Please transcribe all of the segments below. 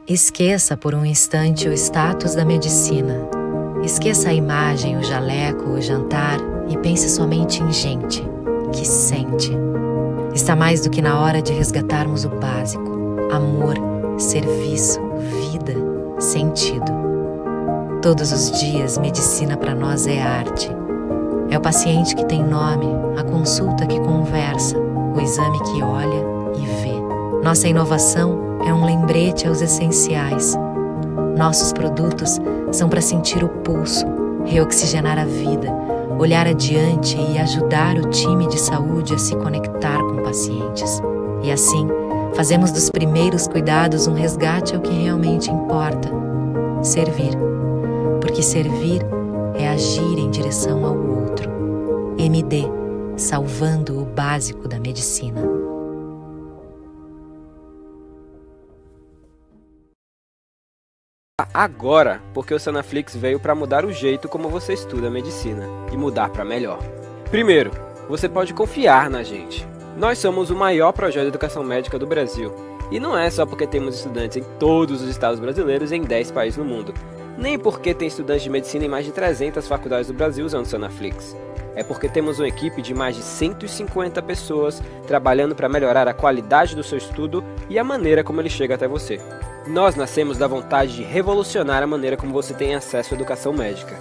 Esqueça por um instante o status da medicina. Esqueça a imagem, o jaleco, o jantar e pense somente em gente que sente. Está mais do que na hora de resgatarmos o básico: amor, serviço, vida, sentido. Todos os dias, medicina para nós é arte. É o paciente que tem nome, a consulta que conversa, o exame que olha e vê. Nossa inovação é um lembrete aos essenciais. Nossos produtos são para sentir o pulso, reoxigenar a vida, olhar adiante e ajudar o time de saúde a se conectar com pacientes. E assim, fazemos dos primeiros cuidados um resgate ao que realmente importa: servir. Porque servir é agir em direção ao outro. MD, salvando o básico da medicina. Agora, porque o Sanaflix veio para mudar o jeito como você estuda medicina e mudar para melhor. Primeiro, você pode confiar na gente. Nós somos o maior projeto de educação médica do Brasil. E não é só porque temos estudantes em todos os estados brasileiros e em 10 países no mundo. Nem porque tem estudantes de medicina em mais de 300 faculdades do Brasil usando o Sanaflix. É porque temos uma equipe de mais de 150 pessoas trabalhando para melhorar a qualidade do seu estudo e a maneira como ele chega até você. Nós nascemos da vontade de revolucionar a maneira como você tem acesso à educação médica.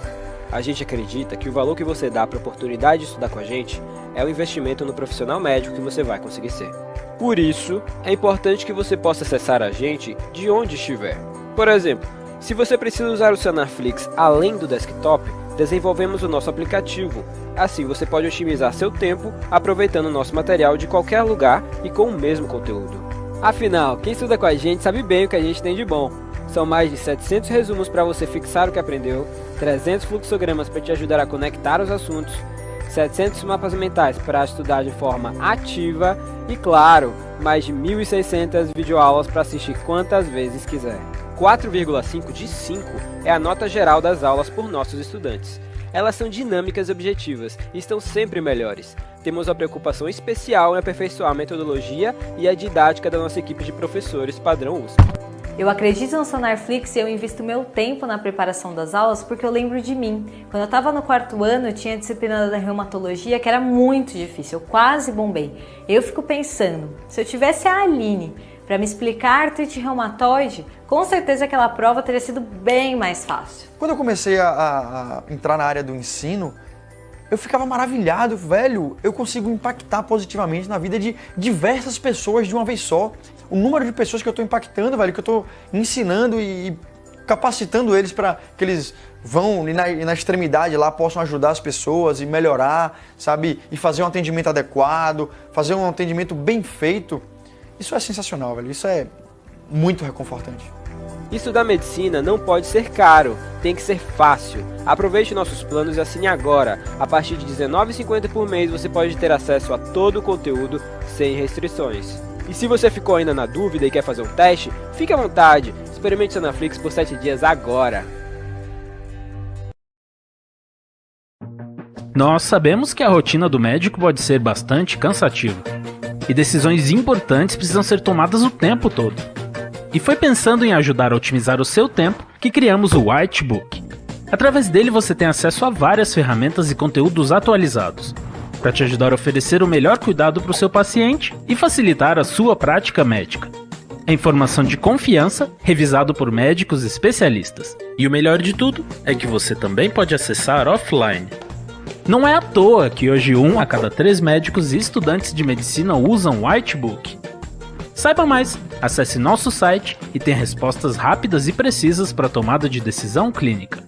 A gente acredita que o valor que você dá para a oportunidade de estudar com a gente é o investimento no profissional médico que você vai conseguir ser. Por isso, é importante que você possa acessar a gente de onde estiver. Por exemplo, se você precisa usar o Sanaflix além do desktop, desenvolvemos o nosso aplicativo. Assim você pode otimizar seu tempo aproveitando o nosso material de qualquer lugar e com o mesmo conteúdo. Afinal, quem estuda com a gente sabe bem o que a gente tem de bom. São mais de 700 resumos para você fixar o que aprendeu, 300 fluxogramas para te ajudar a conectar os assuntos, 700 mapas mentais para estudar de forma ativa e, claro, mais de 1.600 videoaulas para assistir quantas vezes quiser. 4,5 de 5 é a nota geral das aulas por nossos estudantes. Elas são dinâmicas e objetivas e estão sempre melhores. Temos uma preocupação especial em aperfeiçoar a metodologia e a didática da nossa equipe de professores padrão USP. Eu acredito no Sanaflix e eu invisto meu tempo na preparação das aulas porque eu lembro de mim. Quando eu estava no 4º ano, eu tinha a disciplina da reumatologia que era muito difícil, eu quase bombei. Eu fico pensando, se eu tivesse a Aline para me explicar artrite reumatoide, com certeza aquela prova teria sido bem mais fácil. Quando eu comecei a entrar na área do ensino, eu ficava maravilhado, velho, eu consigo impactar positivamente na vida de diversas pessoas de uma vez só. O número de pessoas que eu estou impactando, velho, que eu estou ensinando e capacitando eles para que eles vão e na extremidade lá possam ajudar as pessoas e melhorar, sabe? E fazer um atendimento adequado, fazer um atendimento bem feito. Isso é sensacional, velho, isso é muito reconfortante. Estudar medicina não pode ser caro, tem que ser fácil. Aproveite nossos planos e assine agora. A partir de R$19,50 por mês você pode ter acesso a todo o conteúdo sem restrições. E se você ficou ainda na dúvida e quer fazer um teste, fique à vontade. Experimente o Sanaflix por 7 dias agora. Nós sabemos que a rotina do médico pode ser bastante cansativa. E decisões importantes precisam ser tomadas o tempo todo. E foi pensando em ajudar a otimizar o seu tempo que criamos o Whitebook. Através dele você tem acesso a várias ferramentas e conteúdos atualizados, para te ajudar a oferecer o melhor cuidado para o seu paciente e facilitar a sua prática médica. É informação de confiança, revisado por médicos especialistas. E o melhor de tudo é que você também pode acessar offline. Não é à toa que hoje 1 a cada 3 médicos e estudantes de medicina usam o Whitebook. Saiba mais, acesse nosso site e tenha respostas rápidas e precisas para a tomada de decisão clínica.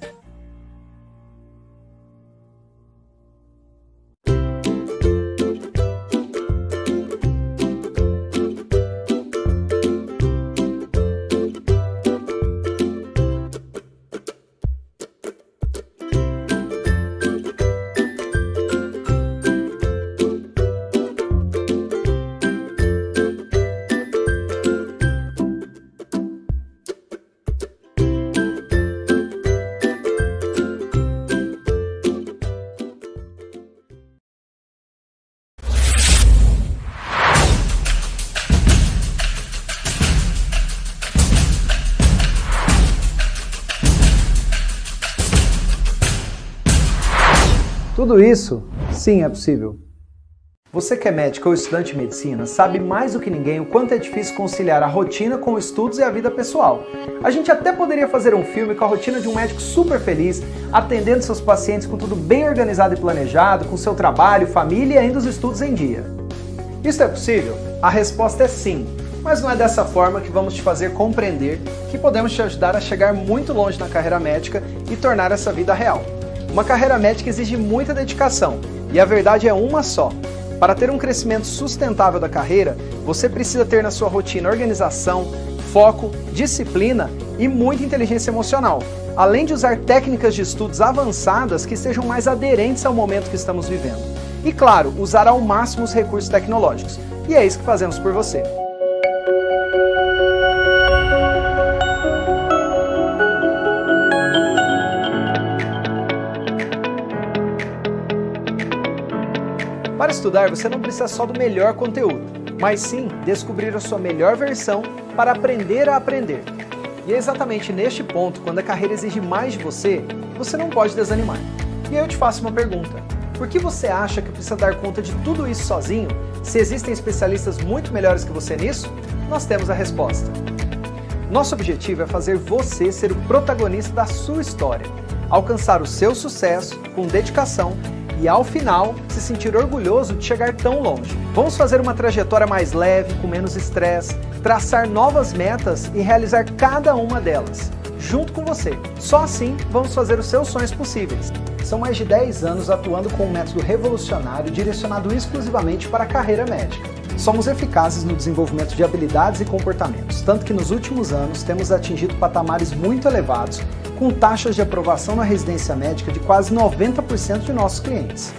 Tudo isso, sim, é possível. Você que é médico ou estudante de medicina sabe mais do que ninguém o quanto é difícil conciliar a rotina com os estudos e a vida pessoal. A gente até poderia fazer um filme com a rotina de um médico super feliz, atendendo seus pacientes com tudo bem organizado e planejado, com seu trabalho, família e ainda os estudos em dia. Isso é possível? A resposta é sim, mas não é dessa forma que vamos te fazer compreender que podemos te ajudar a chegar muito longe na carreira médica e tornar essa vida real. Uma carreira médica exige muita dedicação, e a verdade é uma só. Para ter um crescimento sustentável da carreira, você precisa ter na sua rotina organização, foco, disciplina e muita inteligência emocional, além de usar técnicas de estudos avançadas que sejam mais aderentes ao momento que estamos vivendo. E claro, usar ao máximo os recursos tecnológicos. E é isso que fazemos por você. Para estudar, você não precisa só do melhor conteúdo, mas sim descobrir a sua melhor versão para aprender a aprender. E é exatamente neste ponto, quando a carreira exige mais de você, você não pode desanimar. E aí eu te faço uma pergunta. Por que você acha que precisa dar conta de tudo isso sozinho, se existem especialistas muito melhores que você nisso? Nós temos a resposta. Nosso objetivo é fazer você ser o protagonista da sua história, alcançar o seu sucesso com dedicação e, ao final, se sentir orgulhoso de chegar tão longe. Vamos fazer uma trajetória mais leve, com menos estresse, traçar novas metas e realizar cada uma delas, junto com você. Só assim, vamos fazer os seus sonhos possíveis. São mais de 10 anos atuando com um método revolucionário direcionado exclusivamente para a carreira médica. Somos eficazes no desenvolvimento de habilidades e comportamentos, tanto que nos últimos anos temos atingido patamares muito elevados, com taxas de aprovação na residência médica de quase 90% de nossos clientes.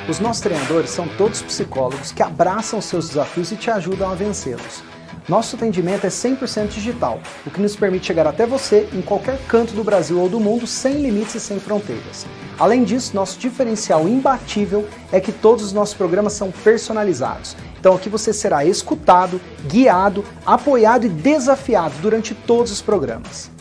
Os nossos treinadores são todos psicólogos que abraçam seus desafios e te ajudam a vencê-los. Nosso atendimento é 100% digital, o que nos permite chegar até você em qualquer canto do Brasil ou do mundo sem limites e sem fronteiras. Além disso, nosso diferencial imbatível é que todos os nossos programas são personalizados. Então aqui você será escutado, guiado, apoiado e desafiado durante todos os programas.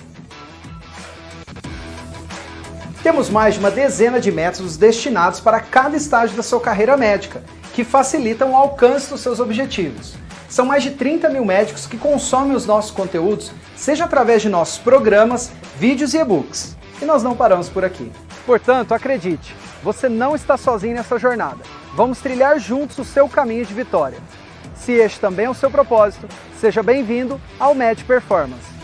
Temos mais de uma dezena de métodos destinados para cada estágio da sua carreira médica, que facilitam o alcance dos seus objetivos. São mais de 30 mil médicos que consomem os nossos conteúdos, seja através de nossos programas, vídeos e e-books. E nós não paramos por aqui. Portanto, acredite, você não está sozinho nessa jornada. Vamos trilhar juntos o seu caminho de vitória. Se este também é o seu propósito, seja bem-vindo ao Med Performance.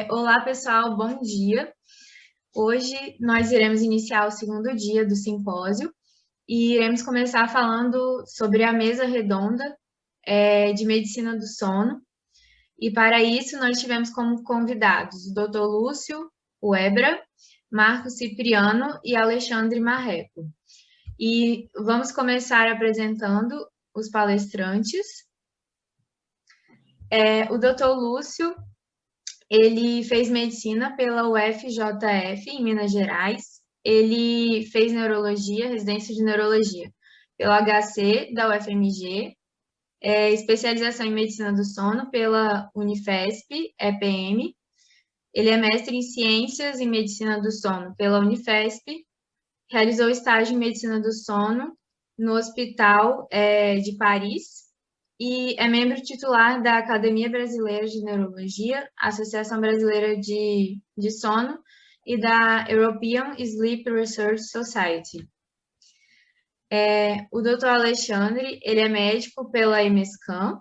Olá pessoal, bom dia. Hoje nós iremos iniciar o segundo dia do simpósio e iremos começar falando sobre a mesa redonda de medicina do sono. E para isso nós tivemos como convidados o Dr. Lúcio Uebra, Marco Cipriano e Alexandre Marreco. E vamos começar apresentando os palestrantes. O Dr. Lúcio, ele fez medicina pela UFJF, em Minas Gerais. Ele fez neurologia, residência de neurologia, pela HC, da UFMG. Especialização em medicina do sono pela Unifesp, EPM. Ele é mestre em ciências em medicina do sono pela Unifesp. Realizou estágio em medicina do sono no Hospital de Paris. E é membro titular da Academia Brasileira de Neurologia, Associação Brasileira de Sono e da European Sleep Research Society. O Dr. Alexandre, ele é médico pela EMESCAM,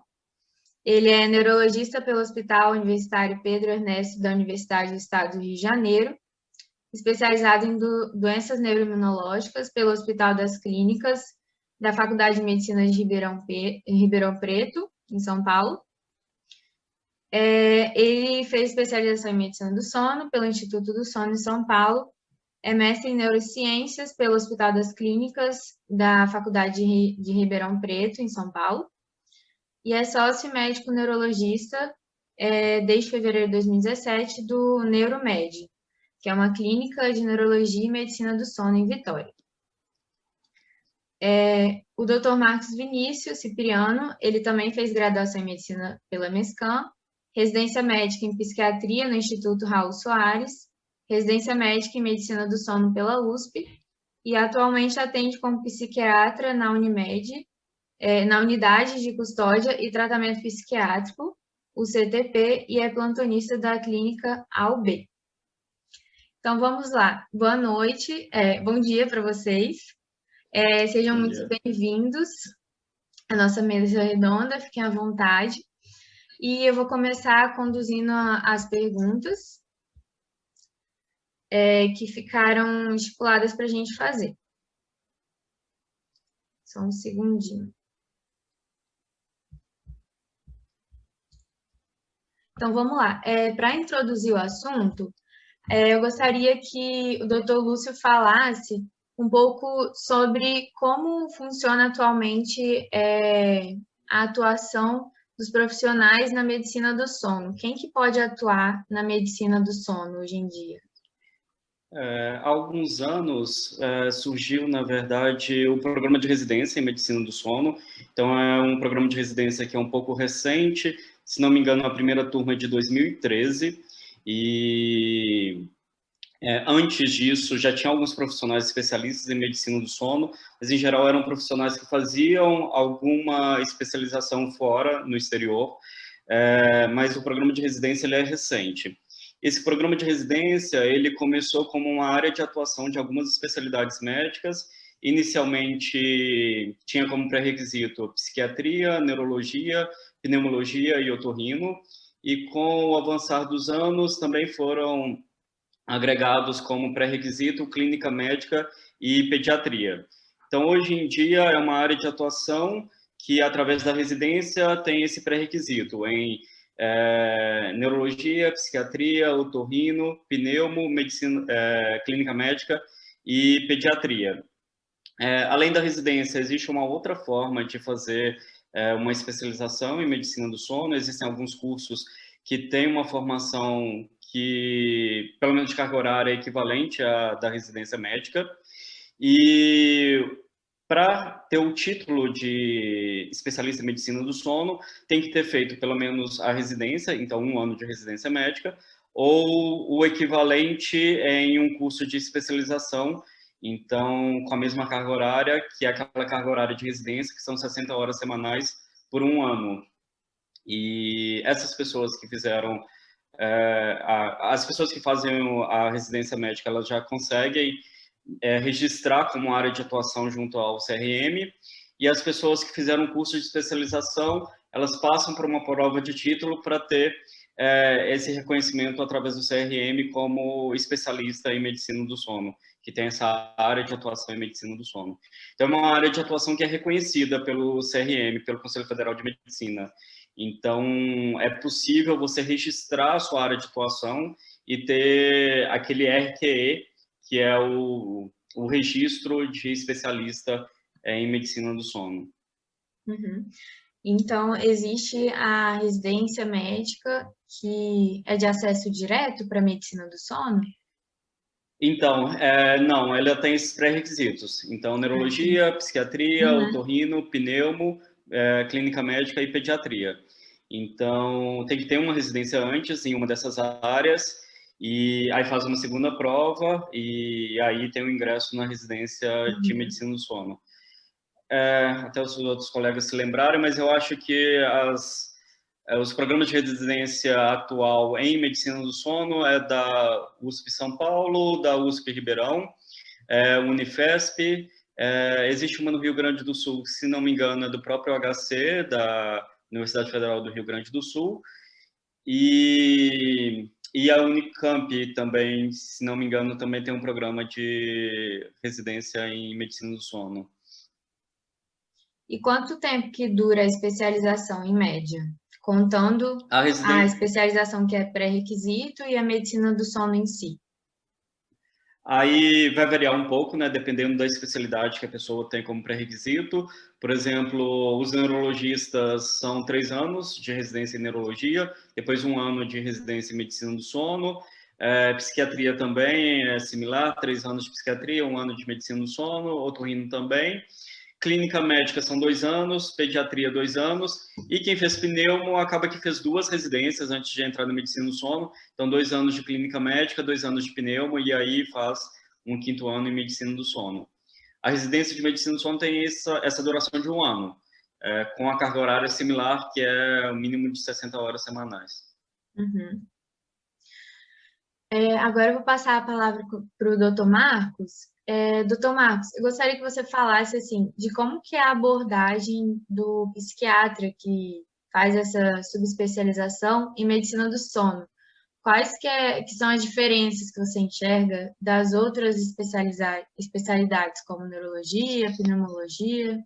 ele é neurologista pelo Hospital Universitário Pedro Ernesto da Universidade do Estado do Rio de Janeiro, especializado em doenças neuroimunológicas pelo Hospital das Clínicas da Faculdade de Medicina de Ribeirão Preto, em São Paulo. Ele fez especialização em Medicina do Sono pelo Instituto do Sono em São Paulo, é mestre em Neurociências pelo Hospital das Clínicas da Faculdade de Ribeirão Preto, em São Paulo. e é sócio médico neurologista desde fevereiro de 2017 do Neuromed, que é uma clínica de neurologia e medicina do sono em Vitória. O Dr. Marcos Vinícius Cipriano, ele também fez graduação em medicina pela Mescan, residência médica em psiquiatria no Instituto Raul Soares, residência médica em medicina do sono pela USP e atualmente atende como psiquiatra na Unimed, na unidade de custódia e tratamento psiquiátrico, o CTP, e é plantonista da clínica AUB. Então vamos lá. Boa noite, bom dia para vocês. Sejam muito bem-vindos à nossa mesa redonda, fiquem à vontade. E eu vou começar conduzindo as perguntas que ficaram estipuladas para a gente fazer. Só um segundinho. Então, vamos lá. Para introduzir o assunto, eu gostaria que o Dr. Lúcio falasse um pouco sobre como funciona atualmente a atuação dos profissionais na medicina do sono. Quem que pode atuar na medicina do sono hoje em dia? Há alguns anos surgiu, na verdade, o programa de residência em medicina do sono. Então, é um programa de residência que é um pouco recente, se não me engano, a primeira turma é de 2013, e antes disso já tinha alguns profissionais especialistas em medicina do sono, mas em geral eram profissionais que faziam alguma especialização fora, no exterior, mas o programa de residência ele é recente. Esse programa de residência, ele começou como uma área de atuação de algumas especialidades médicas. Inicialmente, tinha como pré-requisito psiquiatria, neurologia, pneumologia e otorrino, e com o avançar dos anos, também foram agregados como pré-requisito clínica médica e pediatria. Então, hoje em dia, é uma área de atuação que, através da residência, tem esse pré-requisito em neurologia, psiquiatria, otorrino, pneumo, medicina, clínica médica e pediatria. Além da residência, existe uma outra forma de fazer uma especialização em medicina do sono. Existem alguns cursos que têm uma formação que, pelo menos de carga horária, é equivalente à da residência médica. E para ter o título de especialista em medicina do sono, tem que ter feito pelo menos a residência, então 1 ano de residência médica, ou o equivalente em um curso de especialização, então com a mesma carga horária, que é aquela carga horária de residência, que são 60 horas semanais por 1 ano. E essas pessoas que fizeram, as pessoas que fazem a residência médica, elas já conseguem registrar como área de atuação junto ao CRM, e as pessoas que fizeram um curso de especialização, elas passam por uma prova de título para ter esse reconhecimento através do CRM como especialista em medicina do sono, que tem essa área de atuação em medicina do sono. Então, é uma área de atuação que é reconhecida pelo CRM, pelo Conselho Federal de Medicina. Então, é possível você registrar a sua área de atuação e ter aquele RQE, que é o registro de especialista em medicina do sono. Uhum. Então, existe a residência médica que é de acesso direto para a medicina do sono? Então, não, ela tem esses pré-requisitos. Então, neurologia, psiquiatria, otorrino, pneumo, clínica médica e pediatria. Então, tem que ter uma residência antes em uma dessas áreas, e aí faz uma segunda prova, e aí tem o ingresso na residência de medicina do sono. Até os outros colegas se lembrarem, mas eu acho que os programas de residência atual em medicina do sono é da USP São Paulo, da USP Ribeirão, Unifesp, existe uma no Rio Grande do Sul, se não me engano, é do próprio HC, da Universidade Federal do Rio Grande do Sul, e a Unicamp também, se não me engano, também tem um programa de residência em medicina do sono. E quanto tempo que dura a especialização, em média? Contando a especialização que é pré-requisito e a medicina do sono em si. Aí vai variar um pouco, né, dependendo da especialidade que a pessoa tem como pré-requisito. Por exemplo, os neurologistas são 3 anos de residência em neurologia, depois 1 ano de residência em medicina do sono. Psiquiatria também é similar, 3 anos de psiquiatria, 1 ano de medicina do sono, otorrino também. Clínica médica são 2 anos, pediatria 2 anos, e quem fez pneumo acaba que fez 2 residências antes de entrar na medicina do sono, então 2 anos de clínica médica, 2 anos de pneumo, e aí faz um 5º ano em medicina do sono. A residência de medicina do sono tem essa duração de 1 ano, com a carga horária similar, que é o mínimo de 60 horas semanais. Uhum. Agora eu vou passar a palavra para o Dr. Marcos. Dr. Marcos, eu gostaria que você falasse assim, de como que é a abordagem do psiquiatra que faz essa subespecialização em medicina do sono. Quais que são as diferenças que você enxerga das outras especialidades, como neurologia, pneumologia?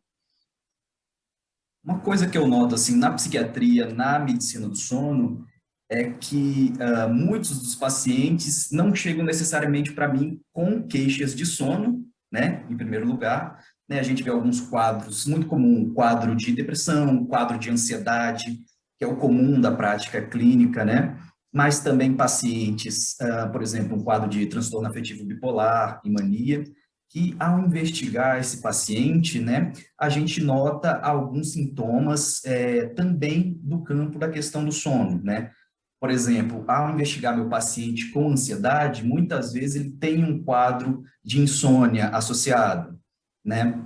Uma coisa que eu noto assim na psiquiatria, na medicina do sono, é que muitos dos pacientes não chegam necessariamente para mim com queixas de sono, né, em primeiro lugar, né, a gente vê alguns quadros, muito comum, quadro de depressão, quadro de ansiedade, que é o comum da prática clínica, né, mas também pacientes, por exemplo, um quadro de transtorno afetivo bipolar e mania, que ao investigar esse paciente, né, a gente nota alguns sintomas também do campo da questão do sono, né. Por exemplo, ao investigar meu paciente com ansiedade, muitas vezes ele tem um quadro de insônia associado, né?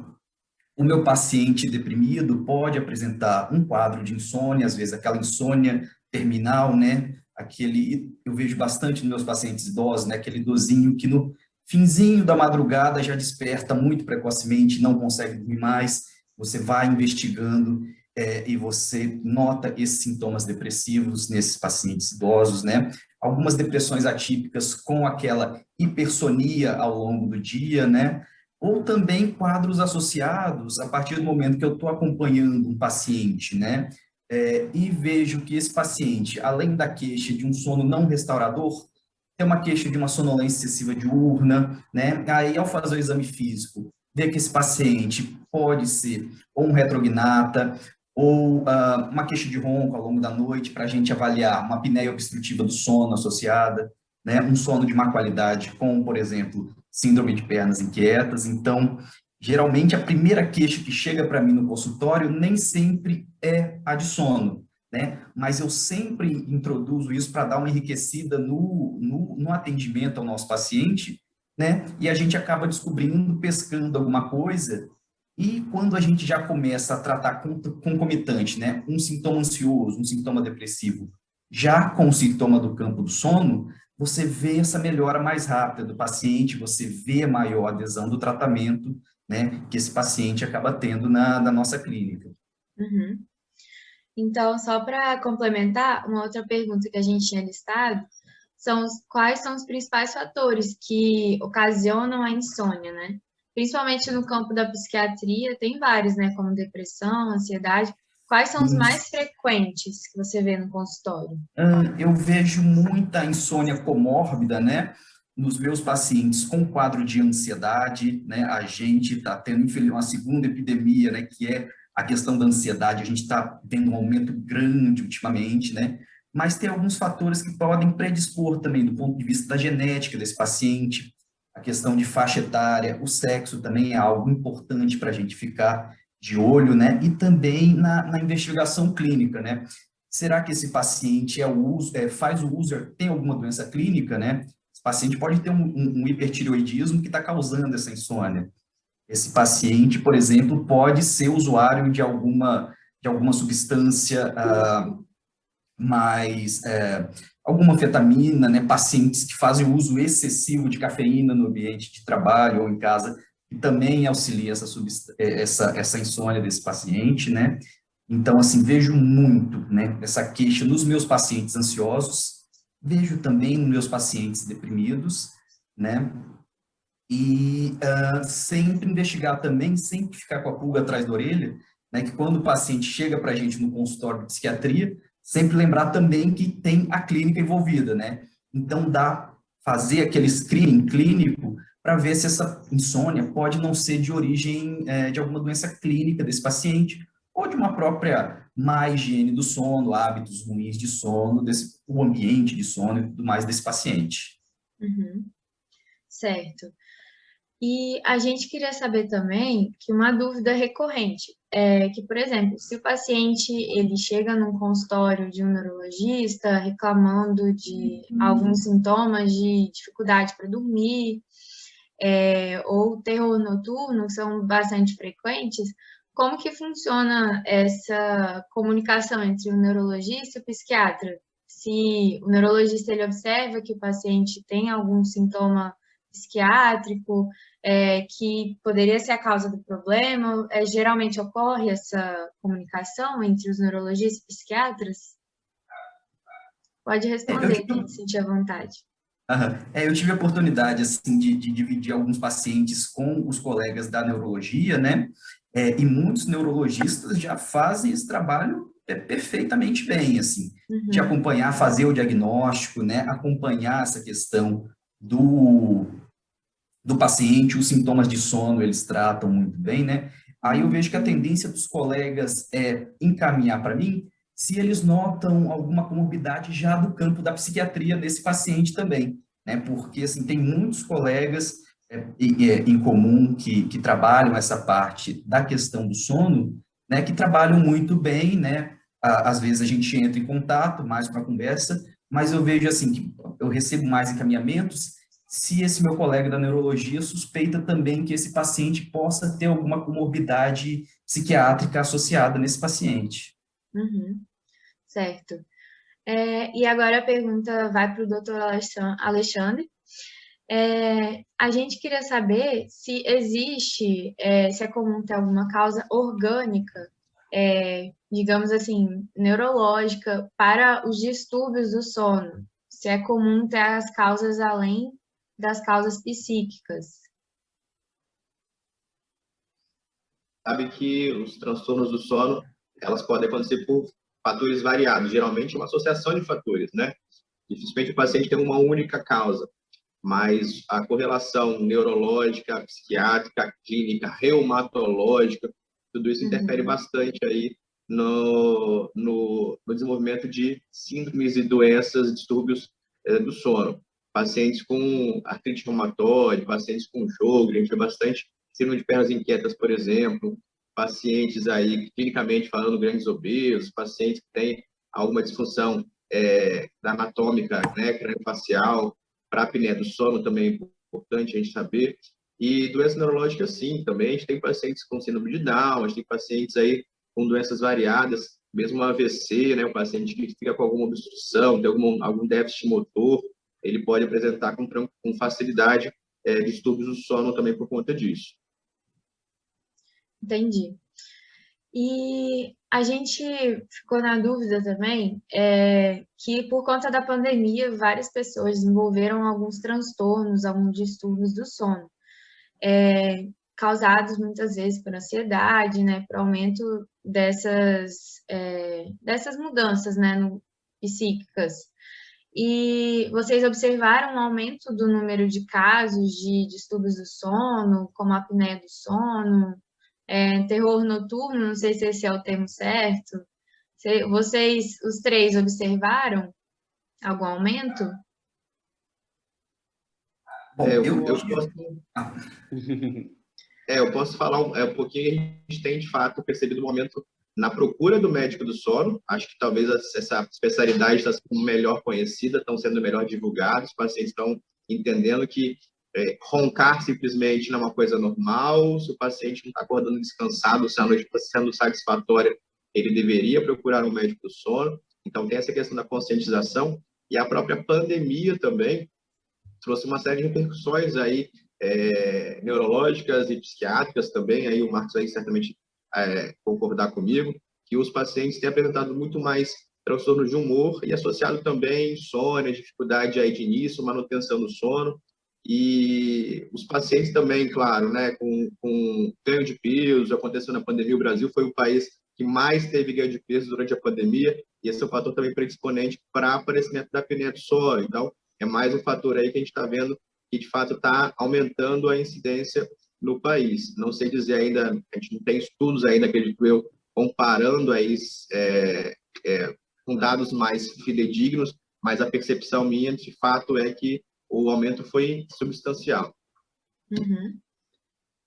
O meu paciente deprimido pode apresentar um quadro de insônia, às vezes aquela insônia terminal, né? Eu vejo bastante nos meus pacientes idosos, né? Aquele idosinho que no finzinho da madrugada já desperta muito precocemente, não consegue dormir mais. Você vai investigando e você nota esses sintomas depressivos nesses pacientes idosos, né? Algumas depressões atípicas com aquela hipersonia ao longo do dia, né? Ou também quadros associados a partir do momento que eu estou acompanhando um paciente, né? E vejo que esse paciente, além da queixa de um sono não restaurador, tem uma queixa de uma sonolência excessiva diurna, né? Aí, ao fazer o exame físico, ver que esse paciente pode ser ou um retrognata, ou uma queixa de ronco ao longo da noite, para a gente avaliar uma apneia obstrutiva do sono associada, né? Um sono de má qualidade com, por exemplo, síndrome de pernas inquietas. Então, geralmente, a primeira queixa que chega para mim no consultório nem sempre é a de sono, né? Mas eu sempre introduzo isso para dar uma enriquecida no atendimento ao nosso paciente, né? E a gente acaba descobrindo, pescando alguma coisa. E quando a gente já começa a tratar concomitante, né, um sintoma ansioso, um sintoma depressivo, já com o sintoma do campo do sono, você vê essa melhora mais rápida do paciente, você vê maior adesão do tratamento, né, que esse paciente acaba tendo na nossa clínica. Uhum. Então, só para complementar, uma outra pergunta que a gente tinha listado quais são os principais fatores que ocasionam a insônia, né? Principalmente no campo da psiquiatria, tem vários, né? Como depressão, ansiedade. Quais são os mais frequentes que você vê no consultório? Eu vejo muita insônia comórbida, né? Nos meus pacientes com quadro de ansiedade, né? A gente está tendo, infelizmente, uma segunda epidemia, né? Que é a questão da ansiedade. A gente está tendo um aumento grande ultimamente, né? Mas tem alguns fatores que podem predispor também, do ponto de vista da genética desse paciente, a questão de faixa etária, o sexo também é algo importante para a gente ficar de olho, né? E também na investigação clínica, né? Será que esse paciente faz o uso, tem alguma doença clínica, né? Esse paciente pode ter um hipertireoidismo que está causando essa insônia. Esse paciente, por exemplo, pode ser usuário de alguma substância alguma anfetamina, né, pacientes que fazem uso excessivo de cafeína no ambiente de trabalho ou em casa, que também auxilia essa insônia desse paciente, né? Então, assim, vejo muito, né, essa queixa nos meus pacientes ansiosos, vejo também nos meus pacientes deprimidos, né? E sempre investigar também, sempre ficar com a pulga atrás da orelha, né, que quando o paciente chega para a gente no consultório de psiquiatria, sempre lembrar também que tem a clínica envolvida, né? Então, fazer aquele screening clínico para ver se essa insônia pode não ser de origem de alguma doença clínica desse paciente, ou de uma própria má higiene do sono, hábitos ruins de sono, o ambiente de sono e tudo mais desse paciente. Uhum. Certo. E a gente queria saber também que uma dúvida recorrente é que, por exemplo, se o paciente ele chega num consultório de um neurologista reclamando de alguns sintomas de dificuldade para dormir, ou terror noturno, que são bastante frequentes, como que funciona essa comunicação entre o neurologista e o psiquiatra? Se o neurologista ele observa que o paciente tem algum sintoma psiquiátrico, que poderia ser a causa do problema, geralmente ocorre essa comunicação entre os neurologistas e psiquiatras? Pode responder, quem se sentir à vontade. Eu tive a oportunidade assim, de dividir alguns pacientes com os colegas da neurologia, né? E muitos neurologistas já fazem esse trabalho perfeitamente bem, assim, de acompanhar, fazer o diagnóstico, né? Acompanhar essa questão do paciente, os sintomas de sono, eles tratam muito bem, né? Aí eu vejo que a tendência dos colegas é encaminhar para mim se eles notam alguma comorbidade já do campo da psiquiatria nesse paciente também, né? Porque, assim, tem muitos colegas em comum que trabalham essa parte da questão do sono, né? Que trabalham muito bem, né? Às vezes a gente entra em contato, mais com a conversa, mas eu vejo, assim, que eu recebo mais encaminhamentos se esse meu colega da neurologia suspeita também que esse paciente possa ter alguma comorbidade psiquiátrica associada nesse paciente. Certo. E agora a pergunta vai para o doutor Alexandre. A gente queria saber se existe, se é comum ter alguma causa orgânica, digamos assim, neurológica, para os distúrbios do sono. Se é comum ter as causas além das causas psíquicas. Sabe que os transtornos do sono, elas podem acontecer por fatores variados, geralmente uma associação de fatores, né? Dificilmente o paciente tem uma única causa, mas a correlação neurológica, psiquiátrica, clínica, reumatológica, tudo isso interfere bastante aí no desenvolvimento de síndromes e doenças, distúrbios do sono. Pacientes com artrite reumatoide, pacientes com Sjögren, a gente vê bastante síndrome de pernas inquietas, por exemplo, pacientes aí, clinicamente falando, grandes obesos, pacientes que têm alguma disfunção anatômica, né, craniofacial, para a apneia do sono também é importante a gente saber. E doenças neurológicas, sim, também. A gente tem pacientes com síndrome de Down, a gente tem pacientes aí com doenças variadas, mesmo AVC, né, o paciente que fica com alguma obstrução, tem algum déficit motor, ele pode apresentar com facilidade distúrbios do sono também por conta disso. Entendi. E a gente ficou na dúvida também que por conta da pandemia, várias pessoas desenvolveram alguns transtornos, alguns distúrbios do sono, causados muitas vezes por ansiedade, né, por aumento dessas mudanças, né, psíquicas. E vocês observaram um aumento do número de casos de distúrbios do sono, como a apneia do sono, terror noturno, não sei se esse é o termo certo. Vocês, os três, observaram algum aumento? Bom, eu posso falar um pouquinho. A gente tem, de fato, percebido um aumento na procura do médico do sono. Acho que talvez essa especialidade está sendo melhor conhecida, estão sendo melhor divulgados, os pacientes estão entendendo que roncar simplesmente não é uma coisa normal. Se o paciente não está acordando descansado, se a noite está sendo satisfatória, ele deveria procurar um médico do sono. Então, tem essa questão da conscientização, e a própria pandemia também trouxe uma série de repercussões aí, neurológicas e psiquiátricas também. Aí o Marcos aí certamente concordar comigo, que os pacientes têm apresentado muito mais transtornos de humor e associado também insônia, dificuldade aí de início, manutenção do sono. E os pacientes também, claro, né, com ganho de peso. Aconteceu na pandemia, o Brasil foi o país que mais teve ganho de peso durante a pandemia, e esse é um fator também predisponente para aparecimento da apneia do sono. Então, é mais um fator aí que a gente está vendo que, de fato, está aumentando a incidência no país. Não sei dizer ainda, a gente não tem estudos ainda, acredito eu, comparando aí com dados mais fidedignos, mas a percepção minha, de fato, é que o aumento foi substancial. Uhum.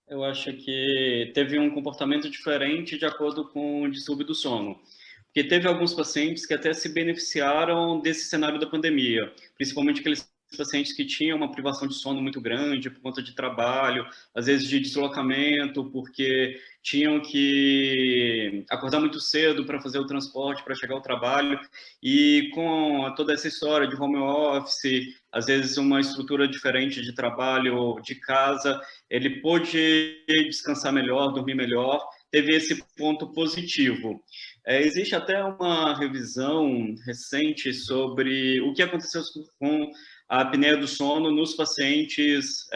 Eu acho que teve um comportamento diferente de acordo com o distúrbio do sono. Porque teve alguns pacientes que até se beneficiaram desse cenário da pandemia, principalmente aqueles pacientes que tinham uma privação de sono muito grande por conta de trabalho, às vezes de deslocamento, porque tinham que acordar muito cedo para fazer o transporte, para chegar ao trabalho, e com toda essa história de home office, às vezes uma estrutura diferente de trabalho de casa, ele pôde descansar melhor, dormir melhor, teve esse ponto positivo. Existe até uma revisão recente sobre o que aconteceu com a apneia do sono nos pacientes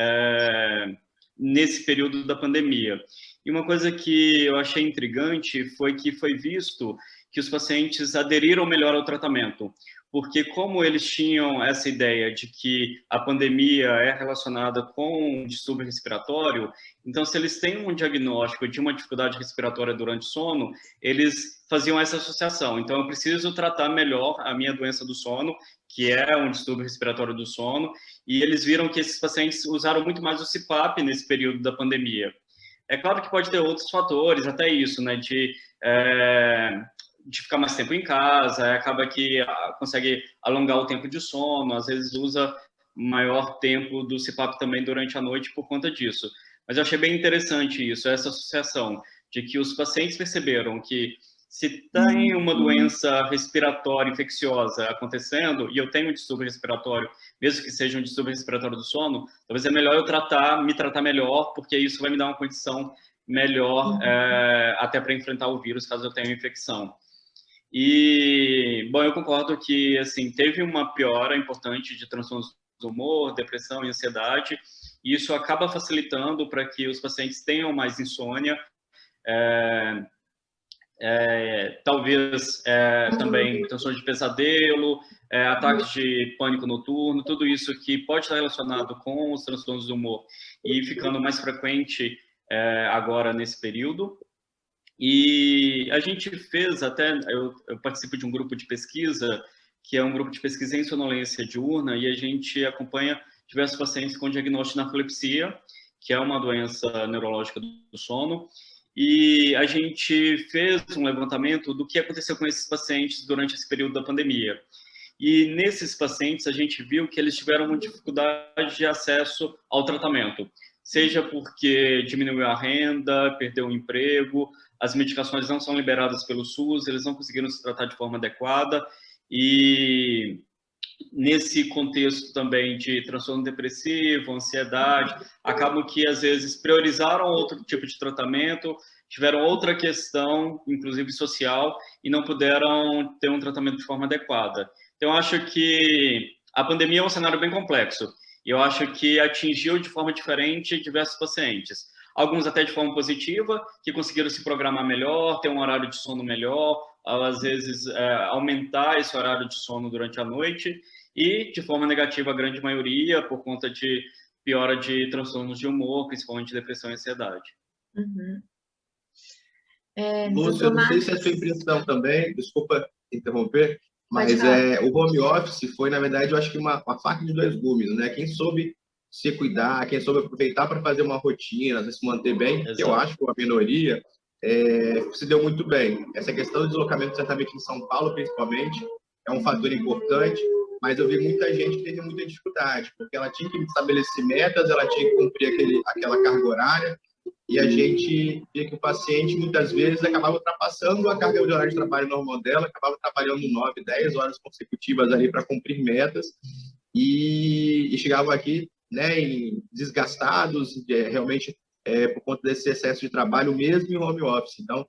nesse período da pandemia. E uma coisa que eu achei intrigante foi que foi visto que os pacientes aderiram melhor ao tratamento, porque como eles tinham essa ideia de que a pandemia é relacionada com um distúrbio respiratório, então se eles têm um diagnóstico de uma dificuldade respiratória durante o sono, eles faziam essa associação. Então eu preciso tratar melhor a minha doença do sono, que é um distúrbio respiratório do sono, e eles viram que esses pacientes usaram muito mais o CPAP nesse período da pandemia. É claro que pode ter outros fatores, até isso, né, de ficar mais tempo em casa, acaba que consegue alongar o tempo de sono, às vezes usa maior tempo do CPAP também durante a noite por conta disso. Mas eu achei bem interessante isso, essa associação, de que os pacientes perceberam que se tem uma doença respiratória infecciosa acontecendo, e eu tenho um distúrbio respiratório, mesmo que seja um distúrbio respiratório do sono, talvez é melhor eu me tratar melhor, porque isso vai me dar uma condição melhor até para enfrentar o vírus, caso eu tenha uma infecção. E, bom, eu concordo que, assim, teve uma piora importante de transtornos do humor, depressão e ansiedade, e isso acaba facilitando para que os pacientes tenham mais insônia, talvez também transtorno de pesadelo, ataques de pânico noturno, tudo isso que pode estar relacionado com os transtornos do humor e ficando mais frequente agora nesse período. E a gente fez até, eu participo de um grupo de pesquisa, que é um grupo de pesquisa em sonolência diurna, e a gente acompanha diversos pacientes com diagnóstico de narcolepsia, que é uma doença neurológica do sono, e a gente fez um levantamento do que aconteceu com esses pacientes durante esse período da pandemia. E nesses pacientes a gente viu que eles tiveram uma dificuldade de acesso ao tratamento, seja porque diminuiu a renda, perdeu o emprego, as medicações não são liberadas pelo SUS, eles não conseguiram se tratar de forma adequada, e nesse contexto também de transtorno depressivo, ansiedade, acabam que às vezes priorizaram outro tipo de tratamento, tiveram outra questão, inclusive social, e não puderam ter um tratamento de forma adequada. Então, eu acho que a pandemia é um cenário bem complexo, e eu acho que atingiu de forma diferente diversos pacientes. Alguns até de forma positiva, que conseguiram se programar melhor, ter um horário de sono melhor, às vezes aumentar esse horário de sono durante a noite, e de forma negativa a grande maioria, por conta de piora de transtornos de humor, principalmente depressão e ansiedade. Uhum. Lúcio, eu não sei se é a sua impressão também, desculpa interromper, mas o home office foi, na verdade, eu acho que uma faca de dois gumes, né? Quem soube se cuidar, quem soube aproveitar para fazer uma rotina, se manter bem, que eu acho que a minoria se deu muito bem. Essa questão do deslocamento, certamente em São Paulo, principalmente, é um fator importante, mas eu vi muita gente que teve muita dificuldade, porque ela tinha que estabelecer metas, ela tinha que cumprir aquela carga horária, e a gente via que o paciente, muitas vezes, acabava ultrapassando a carga de horário de trabalho normal dela, acabava trabalhando 9, 10 horas consecutivas ali para cumprir metas, e chegavam aqui, né, desgastados, realmente por conta desse excesso de trabalho, mesmo em home office. Então,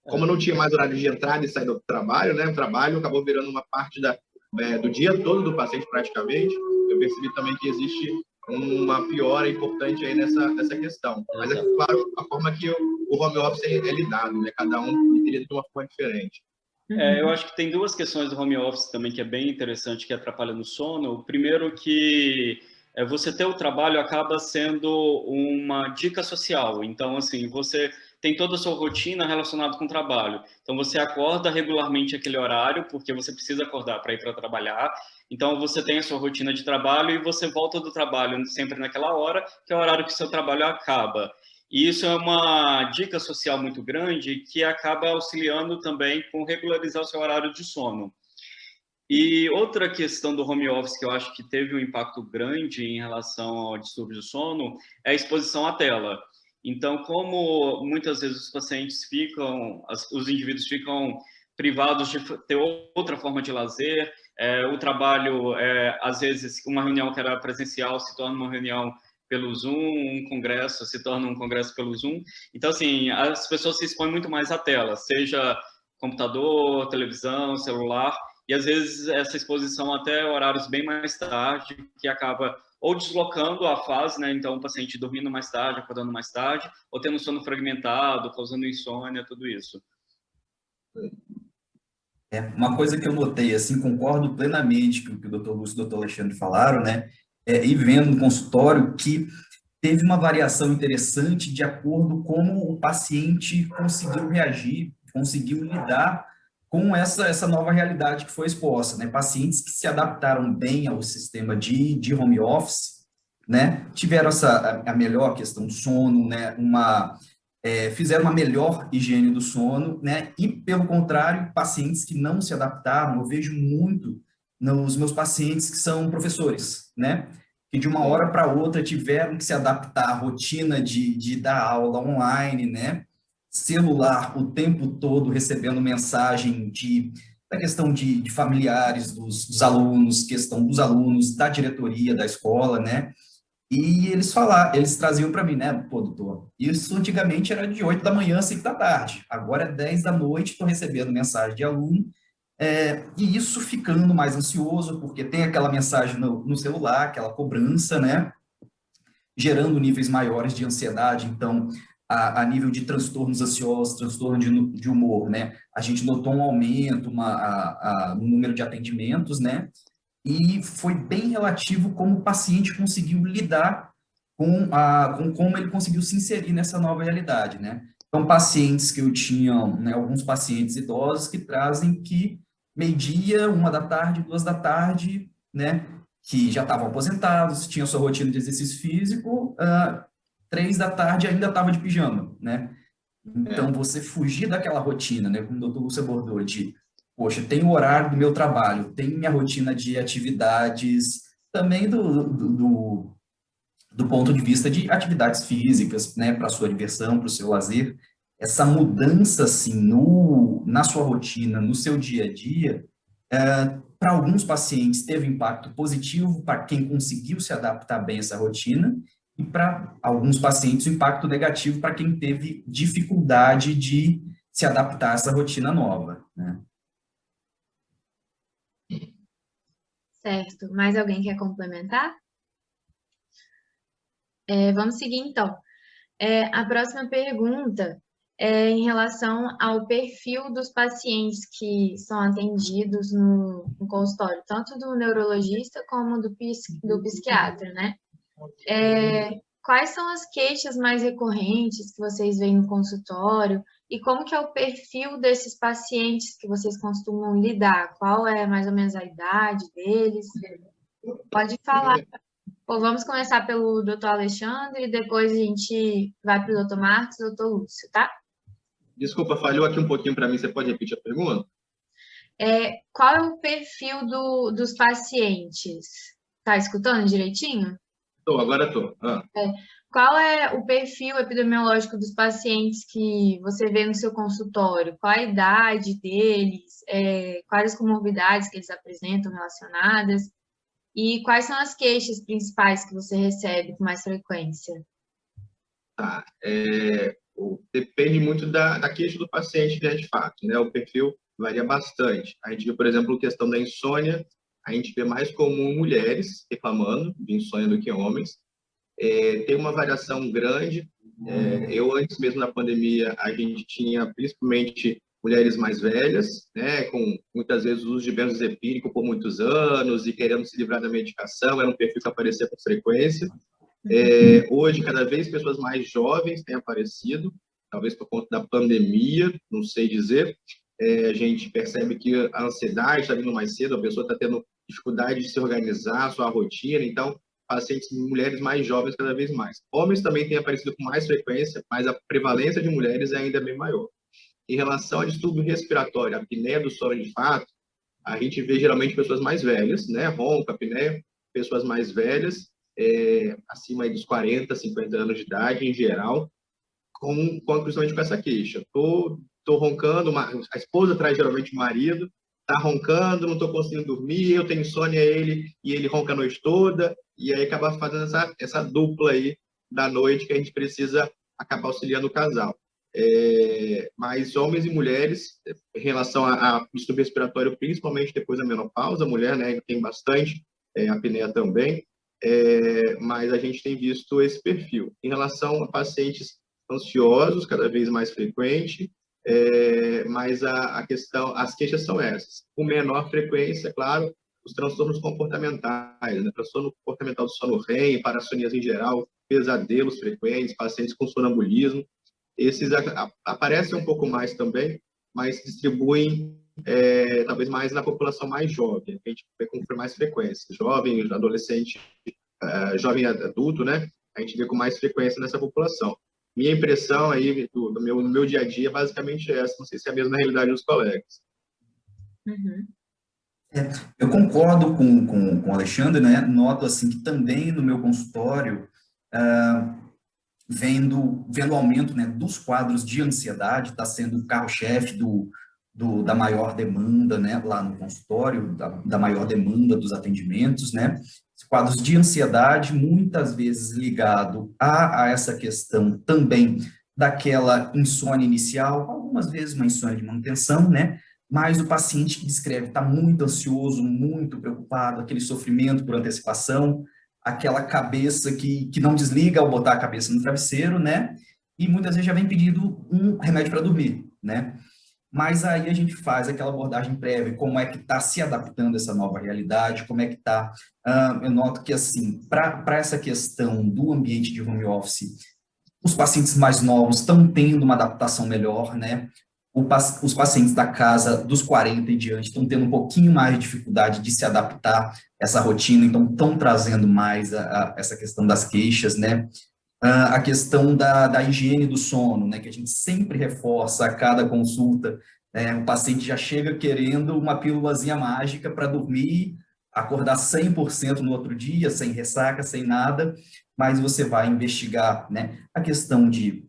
como não tinha mais horário de entrada e saída do trabalho, né, o trabalho acabou virando uma parte do dia todo do paciente, praticamente. Eu percebi também que existe uma piora importante aí nessa questão. Mas é claro a forma que o home office é lidado, né? Cada um lida de uma forma diferente. Eu acho que tem duas questões do home office também que é bem interessante, que atrapalha no sono. O primeiro que você ter o trabalho acaba sendo uma dica social. Então, assim, você tem toda a sua rotina relacionada com o trabalho. Então, você acorda regularmente aquele horário, porque você precisa acordar para ir para trabalhar. Então, você tem a sua rotina de trabalho e você volta do trabalho sempre naquela hora, que é o horário que o seu trabalho acaba. E isso é uma dica social muito grande que acaba auxiliando também com regularizar o seu horário de sono. E outra questão do home office que eu acho que teve um impacto grande em relação ao distúrbio do sono é a exposição à tela. Então, como muitas vezes os pacientes os indivíduos ficam privados de ter outra forma de lazer, o trabalho, às vezes, uma reunião que era presencial se torna uma reunião pelo Zoom, um congresso se torna um congresso pelo Zoom. Então, assim, as pessoas se expõem muito mais à tela, seja computador, televisão, celular, e às vezes essa exposição até horários bem mais tarde, que acaba ou deslocando a fase, né? Então o paciente dormindo mais tarde, acordando mais tarde, ou tendo sono fragmentado, causando insônia, tudo isso. Uma coisa que eu notei, assim, concordo plenamente com o que o Dr. Lúcio e o Dr. Alexandre falaram, né? E vendo no consultório que teve uma variação interessante de acordo com como o paciente conseguiu reagir, conseguiu lidar com essa nova realidade que foi exposta, né? Pacientes que se adaptaram bem ao sistema de home office, né? Tiveram a melhor questão do sono, né? Fizeram uma melhor higiene do sono, né? E, pelo contrário, pacientes que não se adaptaram, eu vejo muito nos meus pacientes que são professores, né? Que de uma hora para outra tiveram que se adaptar à rotina de dar aula online, né? Celular o tempo todo recebendo mensagem da questão de familiares dos alunos, questão dos alunos, da diretoria da escola, né? E eles traziam para mim, né? Pô, doutor, isso antigamente era de 8 da manhã, 5 da tarde. Agora é 10 da noite, estou recebendo mensagem de aluno, e isso ficando mais ansioso, porque tem aquela mensagem no celular, aquela cobrança, né? Gerando níveis maiores de ansiedade. Então, a nível de transtornos ansiosos, transtorno de humor, né? A gente notou um aumento no número de atendimentos, né? E foi bem relativo como o paciente conseguiu lidar com como ele conseguiu se inserir nessa nova realidade, né? Então, pacientes que eu tinha, né, alguns pacientes idosos que trazem que meio-dia, 1 da tarde, 2 da tarde, né, que já estavam aposentados, tinham sua rotina de exercício físico, 3 da tarde ainda estava de pijama, né? Então, você fugir daquela rotina, né, como o Dr. Lúcio abordou, poxa, tem o horário do meu trabalho, tem minha rotina de atividades, também do ponto de vista de atividades físicas, né, para sua diversão, para o seu lazer, essa mudança, assim, na sua rotina, no seu dia a dia, para alguns pacientes teve impacto positivo, para quem conseguiu se adaptar bem a essa rotina, e para alguns pacientes o impacto negativo para quem teve dificuldade de se adaptar a essa rotina nova, né? Certo. Mais alguém quer complementar? Vamos seguir, então. A próxima pergunta é em relação ao perfil dos pacientes que são atendidos no consultório, tanto do neurologista como do psiquiatra, né? Quais são as queixas mais recorrentes que vocês veem no consultório e como que é o perfil desses pacientes que vocês costumam lidar? Qual é mais ou menos a idade deles? Pode falar. Bom, vamos começar pelo Dr. Alexandre e depois a gente vai para o Dr. Marcos e Dr. Lúcio, tá? Desculpa, falhou aqui um pouquinho para mim. Você pode repetir a pergunta? Qual é o perfil dos pacientes? Tá escutando direitinho? Agora estou. Qual é o perfil epidemiológico dos pacientes que você vê no seu consultório? Qual a idade deles? Quais as comorbidades que eles apresentam relacionadas? E quais são as queixas principais que você recebe com mais frequência? Tá. Depende muito da queixa do paciente, né, de fato, né? O perfil varia bastante. A gente vê, por exemplo, a questão da insônia, a gente vê mais comum mulheres reclamando de insônia do que homens. Tem uma variação grande. Eu, antes mesmo da pandemia, a gente tinha principalmente mulheres mais velhas, né, com muitas vezes o uso de benzodiazepínico por muitos anos e querendo se livrar da medicação, era um perfil que aparecia com frequência. Hoje, cada vez pessoas mais jovens têm aparecido, talvez por conta da pandemia, não sei dizer. A gente percebe que a ansiedade está vindo mais cedo, a pessoa está tendo dificuldade de se organizar, a sua rotina, então, pacientes, mulheres mais jovens cada vez mais. Homens também têm aparecido com mais frequência, mas a prevalência de mulheres é ainda bem maior. Em relação ao distúrbio respiratório, a apneia do sono de fato, a gente vê geralmente pessoas mais velhas, né? Ronco, apneia, pessoas mais velhas, acima aí dos 40, 50 anos de idade, em geral, principalmente com essa queixa. Tô roncando, a esposa traz geralmente o marido, tá roncando, não tô conseguindo dormir, eu tenho insônia, e ele ronca a noite toda, e aí acaba fazendo essa dupla aí da noite que a gente precisa acabar auxiliando o casal. Mas homens e mulheres, em relação a distúrbio respiratório, principalmente depois da menopausa, a mulher, né, tem bastante, apneia também, mas a gente tem visto esse perfil. Em relação a pacientes ansiosos, cada vez mais frequente, mas as queixas são essas. Com menor frequência, claro, os transtornos comportamentais, né? Transtorno comportamental do sono REM, parassonias em geral, pesadelos frequentes, pacientes com sonambulismo, esses aparecem um pouco mais também, mas se distribuem talvez mais na população mais jovem, que a gente vê com mais frequência. Jovem, adolescente, jovem adulto, né? A gente vê com mais frequência nessa população. Minha impressão aí do meu dia a dia basicamente é essa, não sei se é a mesma realidade dos colegas. Uhum. Eu concordo com o Alexandre, né? Noto assim que também no meu consultório, vendo o aumento, né, dos quadros de ansiedade, está sendo o carro-chefe da maior demanda, né, lá no consultório, da maior demanda dos atendimentos, né? Quadros de ansiedade, muitas vezes ligado a essa questão também daquela insônia inicial, algumas vezes uma insônia de manutenção, né? Mas o paciente que descreve está muito ansioso, muito preocupado, aquele sofrimento por antecipação, aquela cabeça que não desliga ao botar a cabeça no travesseiro, né? E muitas vezes já vem pedindo um remédio para dormir, né? Mas aí a gente faz aquela abordagem prévia, como é que está se adaptando a essa nova realidade, como é que está... eu noto que, assim, para essa questão do ambiente de home office, os pacientes mais novos estão tendo uma adaptação melhor, né? Os pacientes da casa dos 40 e diante estão tendo um pouquinho mais de dificuldade de se adaptar a essa rotina, então estão trazendo mais essa questão das queixas, né? A questão da higiene do sono, né, que a gente sempre reforça a cada consulta, o paciente já chega querendo uma pílulazinha mágica para dormir, acordar 100% no outro dia, sem ressaca, sem nada, mas você vai investigar, né, a questão de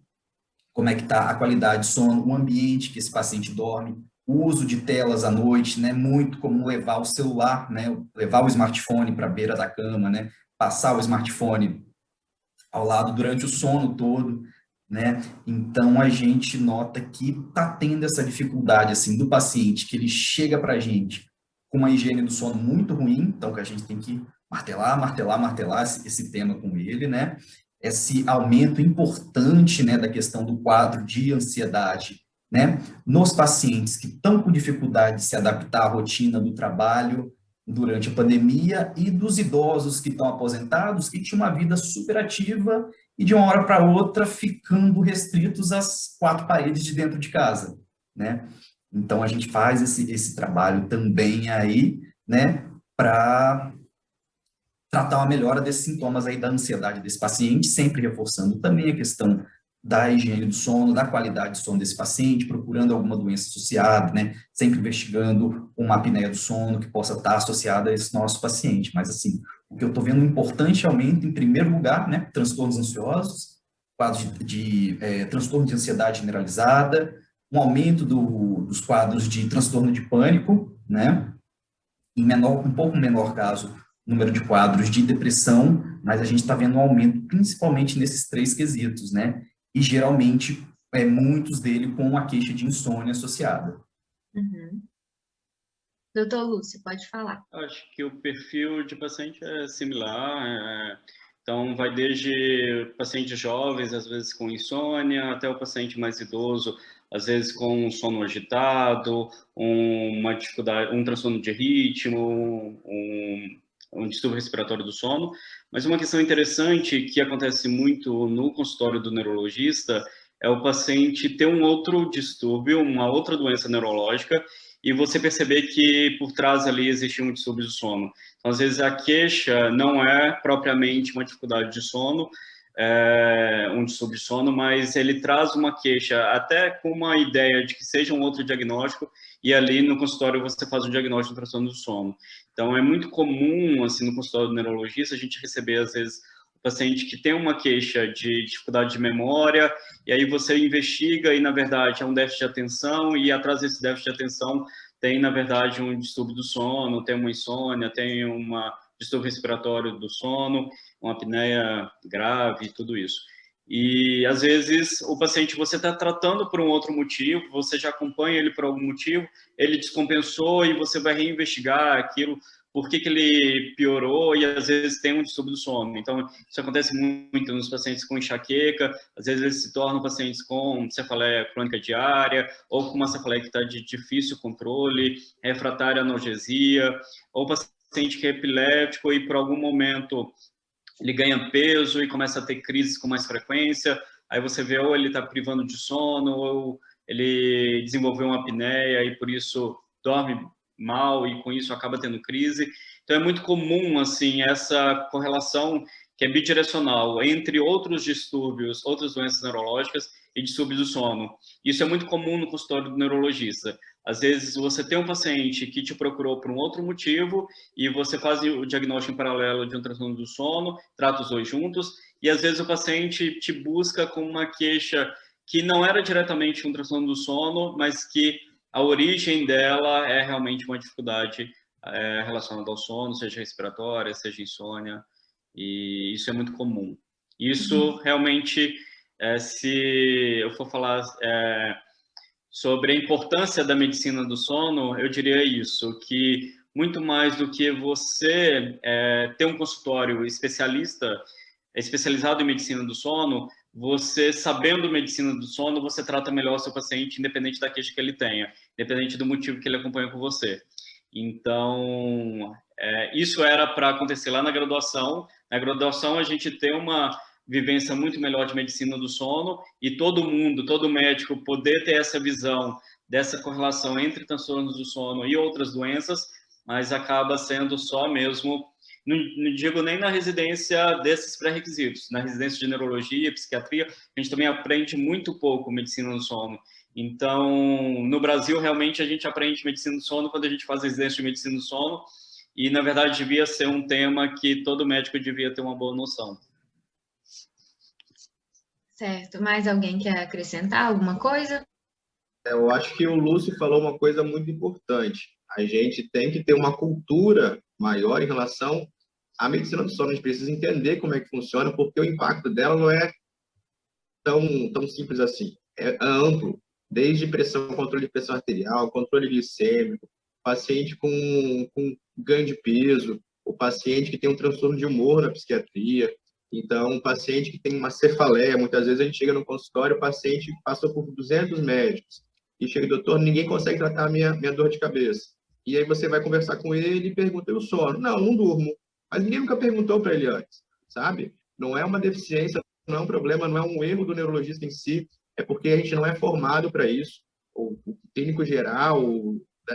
como é que está a qualidade de sono, o ambiente que esse paciente dorme, o uso de telas à noite, né, muito comum levar o celular, né, levar o smartphone para a beira da cama, né, passar o smartphone ao lado durante o sono todo, né? Então, a gente nota que está tendo essa dificuldade, assim, do paciente, que ele chega para a gente com uma higiene do sono muito ruim, então que a gente tem que martelar esse tema com ele, né? Esse aumento importante, né, da questão do quadro de ansiedade, né? Nos pacientes que estão com dificuldade de se adaptar à rotina do trabalho, durante a pandemia, e dos idosos que estão aposentados, que tinham uma vida superativa e de uma hora para outra ficando restritos às 4 paredes de dentro de casa, né? Então, a gente faz esse trabalho também aí, né, para tratar uma melhora desses sintomas aí da ansiedade desse paciente, sempre reforçando também a questão da higiene do sono, da qualidade de sono desse paciente, procurando alguma doença associada, né? Sempre investigando uma apneia do sono que possa estar associada a esse nosso paciente. Mas, assim, o que eu estou vendo um importante aumento, em primeiro lugar, né? Transtornos ansiosos, quadros de transtorno de ansiedade generalizada, um aumento dos quadros de transtorno de pânico, né? Um pouco menor caso, número de quadros de depressão, mas a gente está vendo um aumento principalmente nesses 3 quesitos, né? E geralmente muitos dele com uma queixa de insônia associada. Uhum. Doutor Lúcio, pode falar. Acho que o perfil de paciente é similar. Então, vai desde pacientes jovens, às vezes com insônia, até o paciente mais idoso, às vezes com um sono agitado, uma dificuldade, um transtorno de ritmo, um distúrbio respiratório do sono. Mas uma questão interessante que acontece muito no consultório do neurologista é o paciente ter um outro distúrbio, uma outra doença neurológica, e você perceber que por trás ali existe um distúrbio do sono. Então, às vezes, a queixa não é propriamente uma dificuldade de sono, um distúrbio de sono, mas ele traz uma queixa até com uma ideia de que seja um outro diagnóstico, e ali no consultório você faz o diagnóstico do transtorno do sono. Então, é muito comum, assim, no consultório do neurologista, a gente receber, às vezes, o paciente que tem uma queixa de dificuldade de memória, e aí você investiga e, na verdade, é um déficit de atenção, e atrás desse déficit de atenção tem, na verdade, um distúrbio do sono, tem uma insônia, tem um distúrbio respiratório do sono, uma apneia grave, tudo isso. E, às vezes, o paciente você está tratando por um outro motivo, você já acompanha ele por algum motivo, ele descompensou e você vai reinvestigar aquilo, por que ele piorou, e às vezes tem um distúrbio do sono. Então, isso acontece muito nos pacientes com enxaqueca, às vezes eles se tornam pacientes com cefaleia crônica diária, ou com uma cefaleia que está de difícil controle, refratária analgesia, ou paciente que é epilético e por algum momento ele ganha peso e começa a ter crises com mais frequência, aí você vê ou ele está privando de sono, ou ele desenvolveu uma apneia e por isso dorme mal e com isso acaba tendo crise. Então é muito comum assim essa correlação que é bidirecional entre outros distúrbios, outras doenças neurológicas e distúrbios do sono. Isso é muito comum no consultório do neurologista. Às vezes você tem um paciente que te procurou por um outro motivo e você faz o diagnóstico em paralelo de um transtorno do sono, trata os dois juntos, e às vezes o paciente te busca com uma queixa que não era diretamente um transtorno do sono, mas que a origem dela é realmente uma dificuldade relacionada ao sono, seja respiratória, seja insônia, e isso é muito comum. Isso realmente, se eu for falar sobre a importância da medicina do sono, eu diria isso, que muito mais do que você ter um consultório especializado em medicina do sono, você, sabendo medicina do sono, você trata melhor o seu paciente, independente da queixa que ele tenha, independente do motivo que ele acompanha com você. Então, isso era para acontecer lá na graduação. Na graduação, a gente tem uma vivência muito melhor de medicina do sono e todo mundo, todo médico poder ter essa visão dessa correlação entre transtornos do sono e outras doenças, mas acaba sendo só mesmo, não digo nem na residência desses pré-requisitos, na residência de neurologia, psiquiatria, a gente também aprende muito pouco medicina do sono. Então, no Brasil, realmente, a gente aprende medicina do sono quando a gente faz residência de medicina do sono, e, na verdade, devia ser um tema que todo médico devia ter uma boa noção. Certo. Mais alguém quer acrescentar alguma coisa? Eu acho que o Lúcio falou uma coisa muito importante. A gente tem que ter uma cultura maior em relação à medicina do sono. A gente precisa entender como é que funciona, porque o impacto dela não é tão simples assim. É amplo, desde pressão, controle de pressão arterial, controle glicêmico, paciente com ganho de peso, o paciente que tem um transtorno de humor na psiquiatria. Então, um paciente que tem uma cefaleia, muitas vezes a gente chega no consultório, o paciente passou por 200 médicos, e chega, doutor, ninguém consegue tratar a minha dor de cabeça. E aí você vai conversar com ele e pergunta, e o sono? Não durmo. Mas ninguém nunca perguntou para ele antes, sabe? Não é uma deficiência, não é um problema, não é um erro do neurologista em si, é porque a gente não é formado para isso. O clínico geral,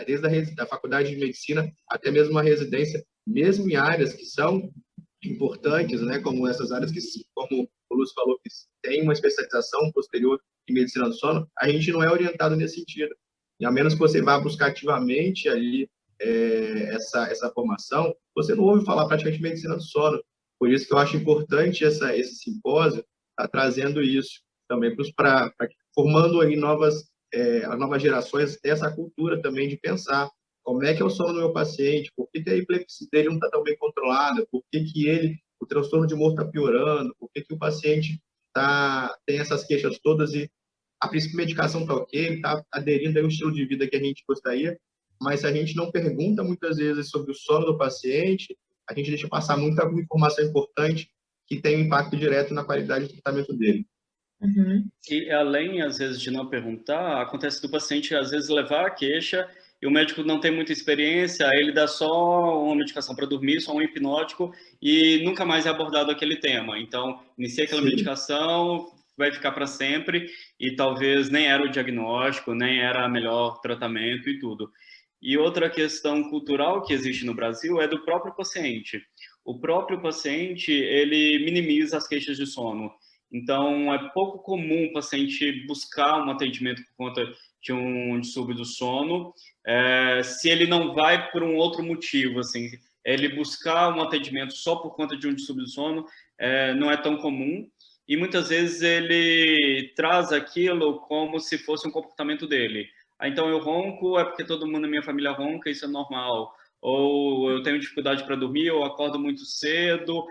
desde a faculdade de medicina até mesmo a residência, mesmo em áreas que são importantes, né, como essas áreas que, como o Lúcio falou, que tem uma especialização posterior em medicina do sono, a gente não é orientado nesse sentido. E a menos que você vá buscar ativamente ali essa formação, você não ouve falar praticamente de medicina do sono. Por isso que eu acho importante esse simpósio estar trazendo isso também para formando aí novas gerações, ter essa cultura também de pensar como é que é o sono do meu paciente, por que a epilepsia dele não está tão bem controlada, por que o transtorno de humor está piorando, por que o paciente tem essas queixas todas e a princípio medicação está ok, está aderindo ao estilo de vida que a gente gostaria, mas se a gente não pergunta muitas vezes sobre o sono do paciente, a gente deixa passar muita informação importante que tem um impacto direto na qualidade do tratamento dele. Uhum. E além, às vezes, de não perguntar, acontece do paciente, às vezes, levar a queixa e o médico não tem muita experiência, aí ele dá só uma medicação para dormir, só um hipnótico, e nunca mais é abordado aquele tema. Então, inicia aquela Sim. medicação, vai ficar para sempre, e talvez nem era o diagnóstico, nem era o melhor tratamento e tudo. E outra questão cultural que existe no Brasil é do próprio paciente. O próprio paciente, ele minimiza as queixas de sono. Então, é pouco comum o paciente buscar um atendimento por conta de um distúrbio do sono, se ele não vai por um outro motivo, assim, ele buscar um atendimento só por conta de um distúrbio do sono não é tão comum, e muitas vezes ele traz aquilo como se fosse um comportamento dele. Então, eu ronco, é porque todo mundo na minha família ronca, isso é normal. Ou eu tenho dificuldade para dormir, eu acordo muito cedo,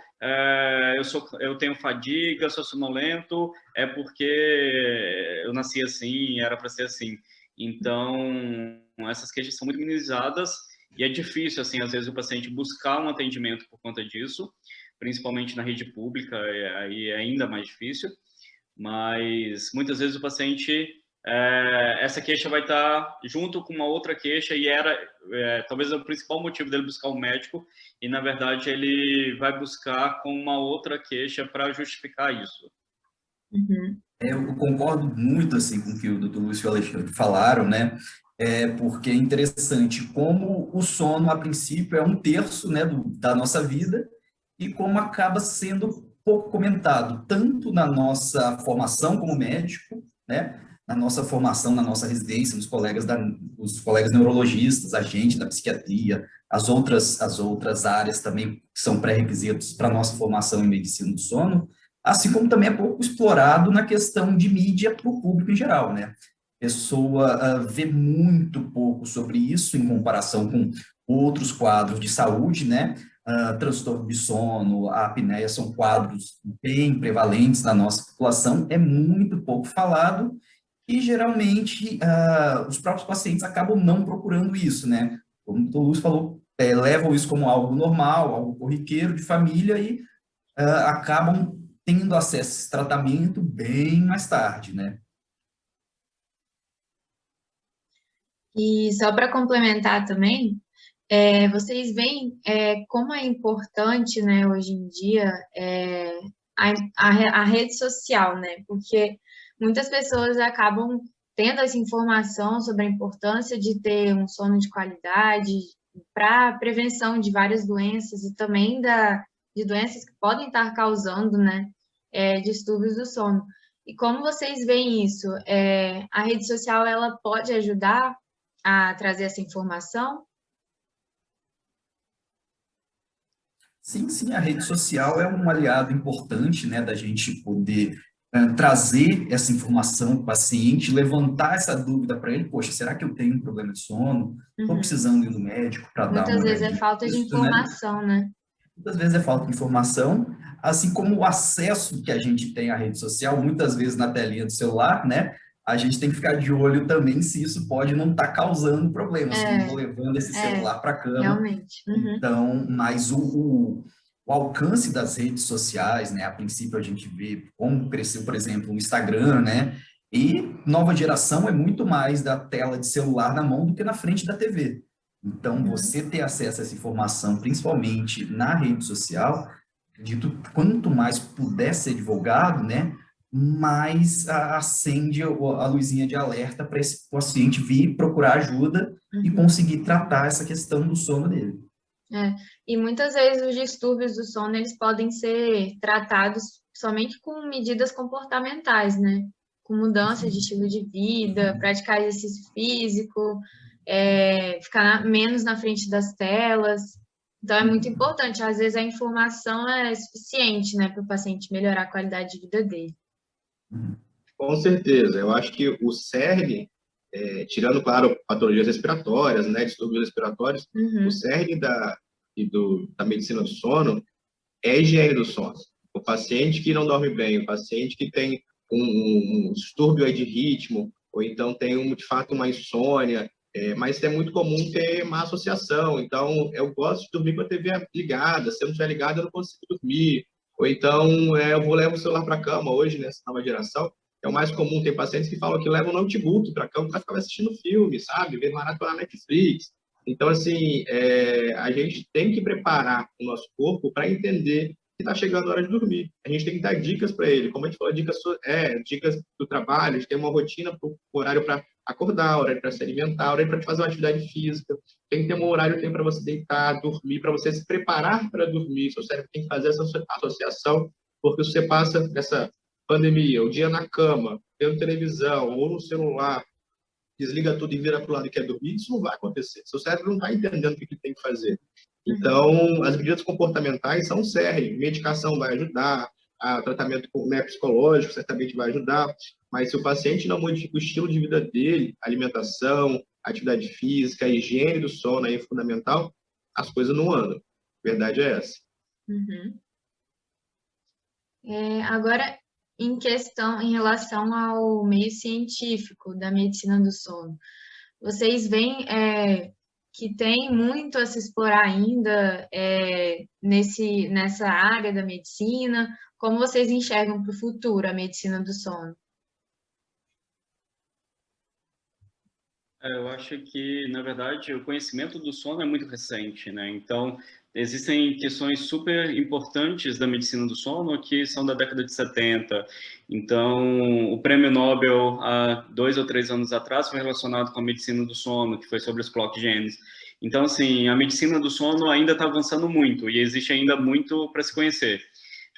eu tenho fadiga, sou sonolento, é porque eu nasci assim, era para ser assim. Então, essas queixas são muito minimizadas e é difícil, assim, às vezes o paciente buscar um atendimento por conta disso, principalmente na rede pública, aí é ainda mais difícil, mas muitas vezes o paciente, essa queixa vai estar junto com uma outra queixa e talvez o principal motivo dele buscar um médico e, na verdade, ele vai buscar com uma outra queixa para justificar isso. Uhum. Eu concordo muito assim com o que o Dr. Lúcio e o Alexandre falaram, né? Porque é interessante como o sono, a princípio, é um terço, né, da nossa vida e como acaba sendo pouco comentado, tanto na nossa formação como médico, né? Na nossa formação, na nossa residência, os colegas neurologistas, a gente da psiquiatria, as outras áreas também que são pré-requisitos para a nossa formação em medicina do sono, assim como também é pouco explorado na questão de mídia para o público em geral, né? A pessoa vê muito pouco sobre isso em comparação com outros quadros de saúde, né? Transtorno de sono, a apneia são quadros bem prevalentes na nossa população, é muito pouco falado e geralmente os próprios pacientes acabam não procurando isso, né? Como o Dr. Lúcio falou, levam isso como algo normal, algo corriqueiro de família e acabam tendo acesso a esse tratamento bem mais tarde, né? E só para complementar também, vocês veem como é importante, né, hoje em dia, a rede social, né? Porque muitas pessoas acabam tendo essa informação sobre a importância de ter um sono de qualidade para prevenção de várias doenças e também de doenças que podem estar causando, né, distúrbios do sono. E como vocês veem isso? A rede social, ela pode ajudar a trazer essa informação? Sim, a rede social é um aliado importante, né, da gente poder trazer essa informação para o paciente, levantar essa dúvida para ele, poxa, será que eu tenho um problema de sono? Estou precisando ir no médico para dar uma Muitas vezes é olhadinha falta de nisso, né? informação, né? Muitas vezes é falta de informação, assim como o acesso que a gente tem à rede social, muitas vezes na telinha do celular, né? A gente tem que ficar de olho também se isso pode não estar causando problemas, se não estou levando esse celular para a cama. Realmente. Uhum. Então, mas o alcance das redes sociais, né? A princípio a gente vê como cresceu, por exemplo, o Instagram, né? E nova geração é muito mais da tela de celular na mão do que na frente da TV. Então, você ter acesso a essa informação, principalmente na rede social, acredito, quanto mais puder ser divulgado, né, mais acende a luzinha de alerta para esse paciente vir procurar ajuda e conseguir tratar essa questão do sono dele. E muitas vezes os distúrbios do sono, eles podem ser tratados somente com medidas comportamentais, né? Com mudança de estilo de vida, praticar exercício físico, ficar menos na frente das telas. Então, é muito importante. Às vezes, a informação é suficiente, né, para o paciente melhorar a qualidade de vida dele. Com certeza. Eu acho que o cerne, tirando, claro, patologias respiratórias, né, distúrbios respiratórios, o cerne da medicina do sono é a higiene do sono. O paciente que não dorme bem, o paciente que tem um distúrbio aí de ritmo, ou então tem, de fato, uma insônia, mas é muito comum ter má associação. Então, eu gosto de dormir com a TV ligada. Se eu não estiver ligada, eu não consigo dormir. Ou então, eu vou levar o celular para a cama hoje, nessa nova geração. É o mais comum, tem pacientes que falam que levam o notebook para a cama para ficar assistindo filme, sabe? Ver maratona Netflix. Então, assim, a gente tem que preparar o nosso corpo para entender que está chegando a hora de dormir. A gente tem que dar dicas para ele. Como a gente falou, dicas do trabalho, a gente tem uma rotina, horário para acordar, horário para se alimentar, horário para fazer uma atividade física. Tem que ter um horário para você deitar, dormir, para você se preparar para dormir. Seu cérebro tem que fazer essa associação, porque se você passa essa pandemia, o dia na cama, vendo televisão ou no celular, desliga tudo e vira para o lado e quer dormir, isso não vai acontecer. Seu cérebro não está entendendo o que ele tem que fazer. Então, as medidas comportamentais são sérias. Medicação vai ajudar, tratamento psicológico certamente vai ajudar, mas se o paciente não modifica o estilo de vida dele, alimentação, atividade física, higiene do sono aí é fundamental, as coisas não andam. A verdade é essa. Uhum. Agora, em relação ao meio científico da medicina do sono, vocês veem que tem muito a se explorar ainda nessa área da medicina? Como vocês enxergam para o futuro a medicina do sono? Eu acho que, na verdade, o conhecimento do sono é muito recente, né? Então, existem questões super importantes da medicina do sono que são da década de 70. Então, o prêmio Nobel, há 2 ou 3 anos atrás, foi relacionado com a medicina do sono, que foi sobre os clock genes. Então, assim, a medicina do sono ainda está avançando muito e existe ainda muito para se conhecer.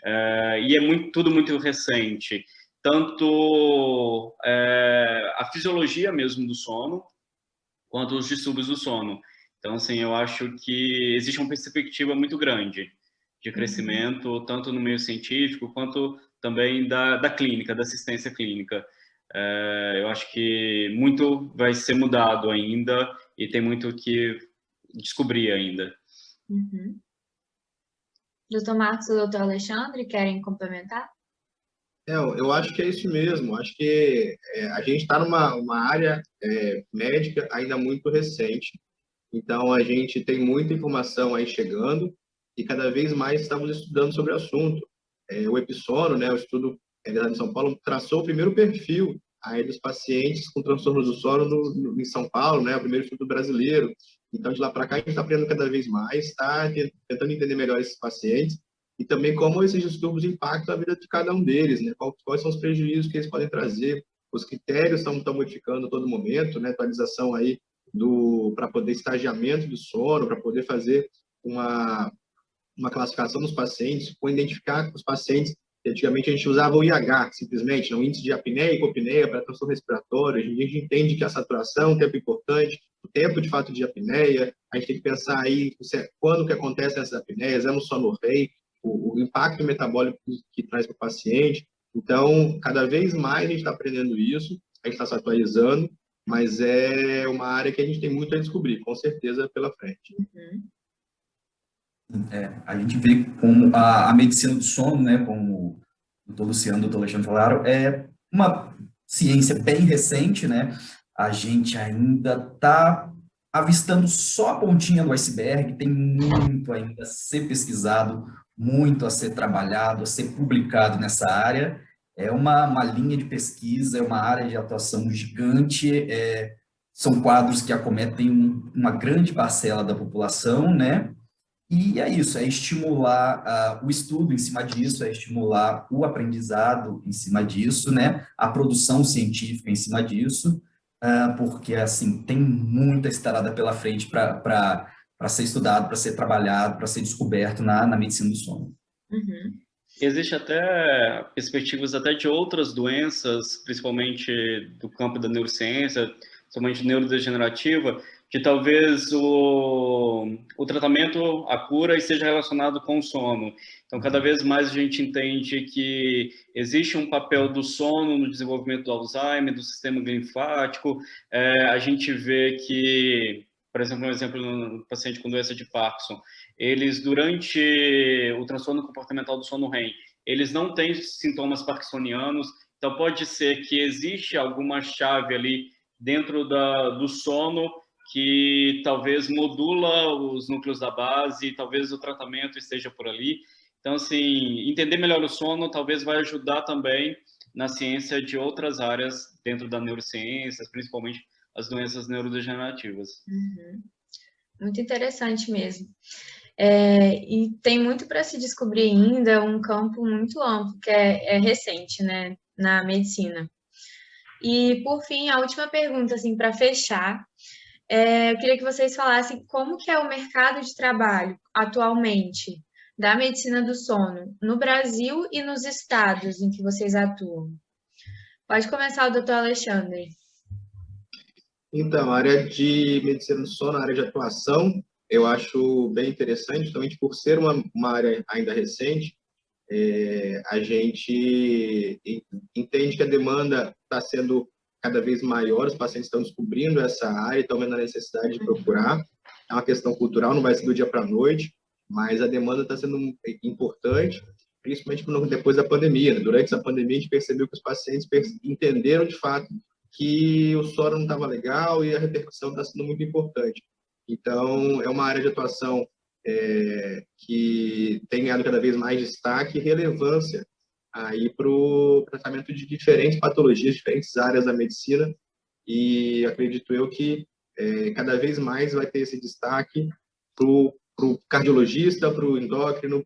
E é tudo muito recente. Tanto a fisiologia mesmo do sono, quanto os distúrbios do sono. Então, assim, eu acho que existe uma perspectiva muito grande de crescimento, tanto no meio científico, quanto também da clínica, da assistência clínica. Eu acho que muito vai ser mudado ainda e tem muito que descobrir ainda. Uhum. Doutor Marcos e doutor Alexandre, querem complementar? Eu acho que é isso mesmo. Acho que a gente está numa área médica ainda muito recente. Então, a gente tem muita informação aí chegando e cada vez mais estamos estudando sobre o assunto. O Epissono, né, o estudo realizado em São Paulo, traçou o primeiro perfil aí dos pacientes com transtornos do sono em São Paulo, né, o primeiro estudo brasileiro. Então, de lá para cá, a gente está aprendendo cada vez mais, está tentando entender melhor esses pacientes e também como esses distúrbios impactam a vida de cada um deles, né? Quais são os prejuízos que eles podem trazer. Os critérios estão modificando a todo momento, né? Atualização aí para poder estagiamento do sono, para poder fazer uma classificação dos pacientes, com identificar os pacientes. Antigamente a gente usava o IH, simplesmente, o índice de apneia e hipopneia para transtorno respiratório. A gente entende que a saturação é um tempo importante, o tempo de fato de apneia. A gente tem que pensar aí quando que acontece essas apneias, é no sono REM, o impacto metabólico que traz para o paciente. Então, cada vez mais a gente está aprendendo isso, a gente está se atualizando, mas é uma área que a gente tem muito a descobrir, com certeza, pela frente. A gente vê como a medicina do sono, né, como o doutor Luciano e o doutor Alexandre falaram, é uma ciência bem recente, né? A gente ainda está avistando só a pontinha do iceberg, tem muito ainda a ser pesquisado, muito a ser trabalhado, a ser publicado nessa área. É uma linha de pesquisa, é uma área de atuação gigante, são quadros que acometem uma grande parcela da população, né? E é isso, é estimular o estudo em cima disso, é estimular o aprendizado em cima disso, né? A produção científica em cima disso, porque, assim, tem muita estrada pela frente para ser estudado, para ser trabalhado, para ser descoberto na medicina do sono. Uhum. Existe até perspectivas até de outras doenças, principalmente do campo da neurociência, somente neurodegenerativa, que talvez o tratamento, a cura, esteja relacionado com o sono. Então, cada vez mais a gente entende que existe um papel do sono no desenvolvimento do Alzheimer, do sistema linfático. A gente vê que, por exemplo, no paciente com doença de Parkinson, eles, durante o transtorno comportamental do sono REM, eles não têm sintomas parkinsonianos, então pode ser que existe alguma chave ali dentro do sono que talvez modula os núcleos da base, talvez o tratamento esteja por ali. Então, assim, entender melhor o sono talvez vai ajudar também na ciência de outras áreas dentro da neurociência, principalmente as doenças neurodegenerativas. Uhum. Muito interessante mesmo. E tem muito para se descobrir ainda, um campo muito amplo, que é recente, né, na medicina. E, por fim, a última pergunta, assim, para fechar, eu queria que vocês falassem como que é o mercado de trabalho atualmente da medicina do sono no Brasil e nos estados em que vocês atuam. Pode começar o doutor Alexandre. Então, a área de medicina do sono, a área de atuação, eu acho bem interessante, justamente por ser uma área ainda recente. A gente entende que a demanda está sendo cada vez maior, os pacientes estão descobrindo essa área, estão vendo a necessidade de procurar. É uma questão cultural, não vai ser do dia para a noite, mas a demanda está sendo importante, principalmente depois da pandemia. Durante essa pandemia, a gente percebeu que os pacientes entenderam de fato que o sono não estava legal e a repercussão está sendo muito importante. Então, é uma área de atuação que tem ganhado cada vez mais destaque e relevância aí para o tratamento de diferentes patologias, diferentes áreas da medicina, e acredito eu que cada vez mais vai ter esse destaque para o cardiologista, para o endócrino,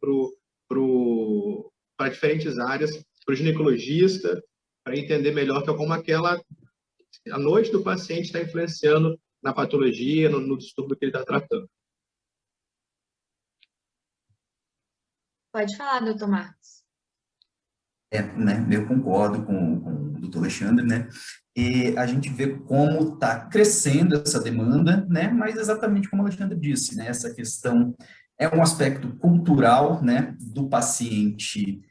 para diferentes áreas, para o ginecologista, para entender melhor como a noite do paciente está influenciando na patologia, no distúrbio que ele está tratando. Pode falar, doutor Marcos. Né, eu concordo com o doutor Alexandre, né, e a gente vê como está crescendo essa demanda, né, mas exatamente como o Alexandre disse, né, essa questão é um aspecto cultural, né, do paciente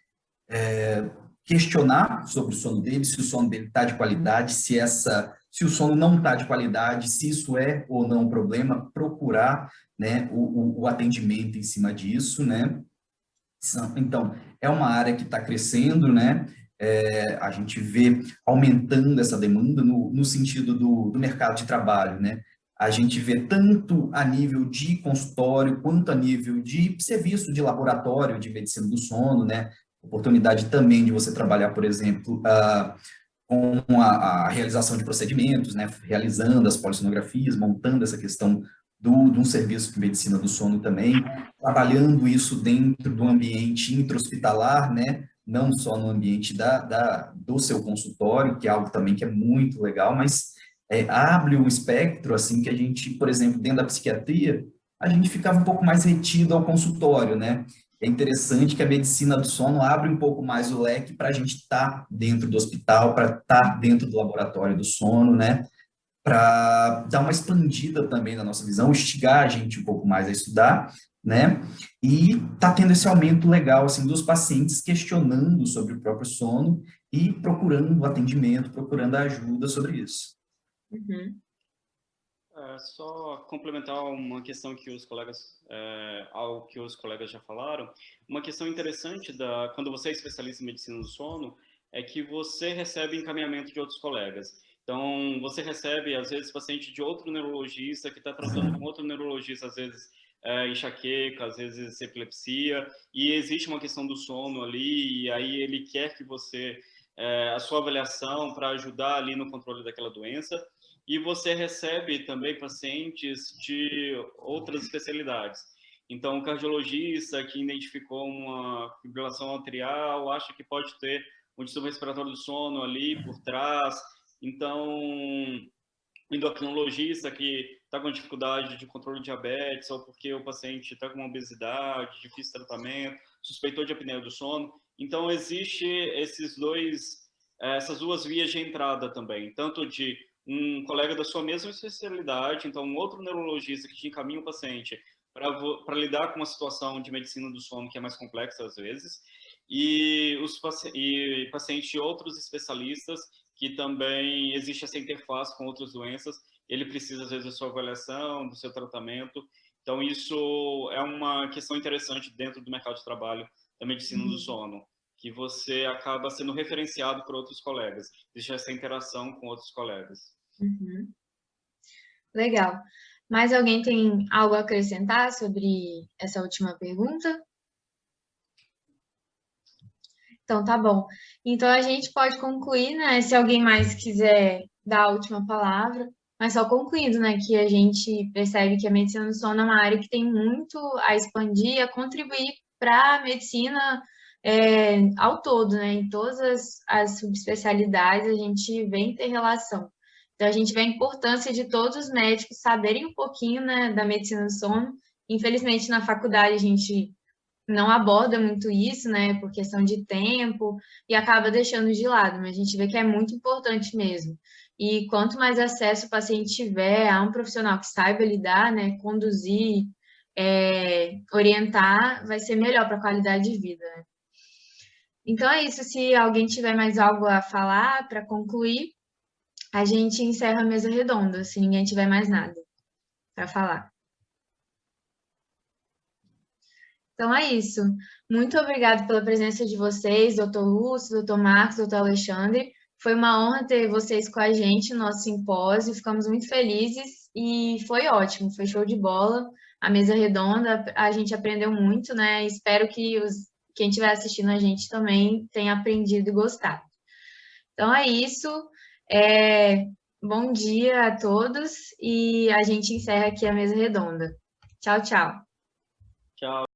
questionar sobre o sono dele, se o sono dele está de qualidade, se o sono não está de qualidade, se isso é ou não um problema, procurar, né, o atendimento em cima disso, né. Então, é uma área que está crescendo, né? A gente vê aumentando essa demanda no sentido do mercado de trabalho, né? A gente vê tanto a nível de consultório, quanto a nível de serviço de laboratório de medicina do sono, né? Oportunidade também de você trabalhar, por exemplo, com a realização de procedimentos, né? Realizando as polissonografias, montando essa questão de um serviço de medicina do sono também, trabalhando isso dentro do ambiente intra-hospitalar, né? Não só no ambiente do seu consultório, que é algo também que é muito legal, mas abre um espectro, assim, que a gente, por exemplo, dentro da psiquiatria, a gente ficava um pouco mais retido ao consultório, né? É interessante que a medicina do sono abre um pouco mais o leque para a gente estar dentro do hospital, para estar dentro do laboratório do sono, né? Para dar uma expandida também na nossa visão, instigar a gente um pouco mais a estudar, né? E tá tendo esse aumento legal, assim, dos pacientes questionando sobre o próprio sono e procurando atendimento, procurando ajuda sobre isso. Uhum. Só complementar uma questão que os colegas, algo que os colegas já falaram, uma questão interessante quando você é especialista em medicina do sono é que você recebe encaminhamento de outros colegas. Então, você recebe, às vezes, paciente de outro neurologista que está tratando com outro neurologista, às vezes enxaqueca, às vezes epilepsia, e existe uma questão do sono ali, e aí ele quer que você, a sua avaliação para ajudar ali no controle daquela doença, e você recebe também pacientes de outras especialidades. Então, o cardiologista que identificou uma fibrilação atrial acha que pode ter um distúrbio respiratório do sono ali por trás. Então, o endocrinologista que está com dificuldade de controle de diabetes ou porque o paciente está com obesidade, difícil tratamento, suspeitou de apneia do sono. Então, existe essas duas vias de entrada também, tanto de um colega da sua mesma especialidade, então um outro neurologista que te encaminha o paciente para lidar com uma situação de medicina do sono que é mais complexa às vezes, e pacientes de outros especialistas que também existe essa interface com outras doenças, ele precisa às vezes da sua avaliação, do seu tratamento. Então isso é uma questão interessante dentro do mercado de trabalho da medicina do sono, que você acaba sendo referenciado por outros colegas, existe essa interação com outros colegas. Uhum. Legal. Mais alguém tem algo a acrescentar sobre essa última pergunta? Então, tá bom. Então, a gente pode concluir, né? Se alguém mais quiser dar a última palavra, mas só concluindo, né? Que a gente percebe que a medicina do sono é uma área que tem muito a expandir, a contribuir para a medicina ao todo, né? Em todas as subespecialidades, a gente vê inter-relação. Então, a gente vê a importância de todos os médicos saberem um pouquinho, né, da medicina do sono. Infelizmente, na faculdade, a gente não aborda muito isso, né, por questão de tempo, e acaba deixando de lado, mas a gente vê que é muito importante mesmo. E quanto mais acesso o paciente tiver a um profissional que saiba lidar, né, conduzir, orientar, vai ser melhor para a qualidade de vida, né? Então é isso, se alguém tiver mais algo a falar para concluir, a gente encerra a mesa redonda, se ninguém tiver mais nada para falar. Então é isso. Muito obrigada pela presença de vocês, doutor Lúcio, doutor Marcos, doutor Alexandre. Foi uma honra ter vocês com a gente no nosso simpósio. Ficamos muito felizes e foi ótimo, foi show de bola. A mesa redonda, a gente aprendeu muito, né? Espero que quem estiver assistindo a gente também tenha aprendido e gostado. Então é isso. Bom dia a todos e a gente encerra aqui a mesa redonda. Tchau, tchau. Tchau.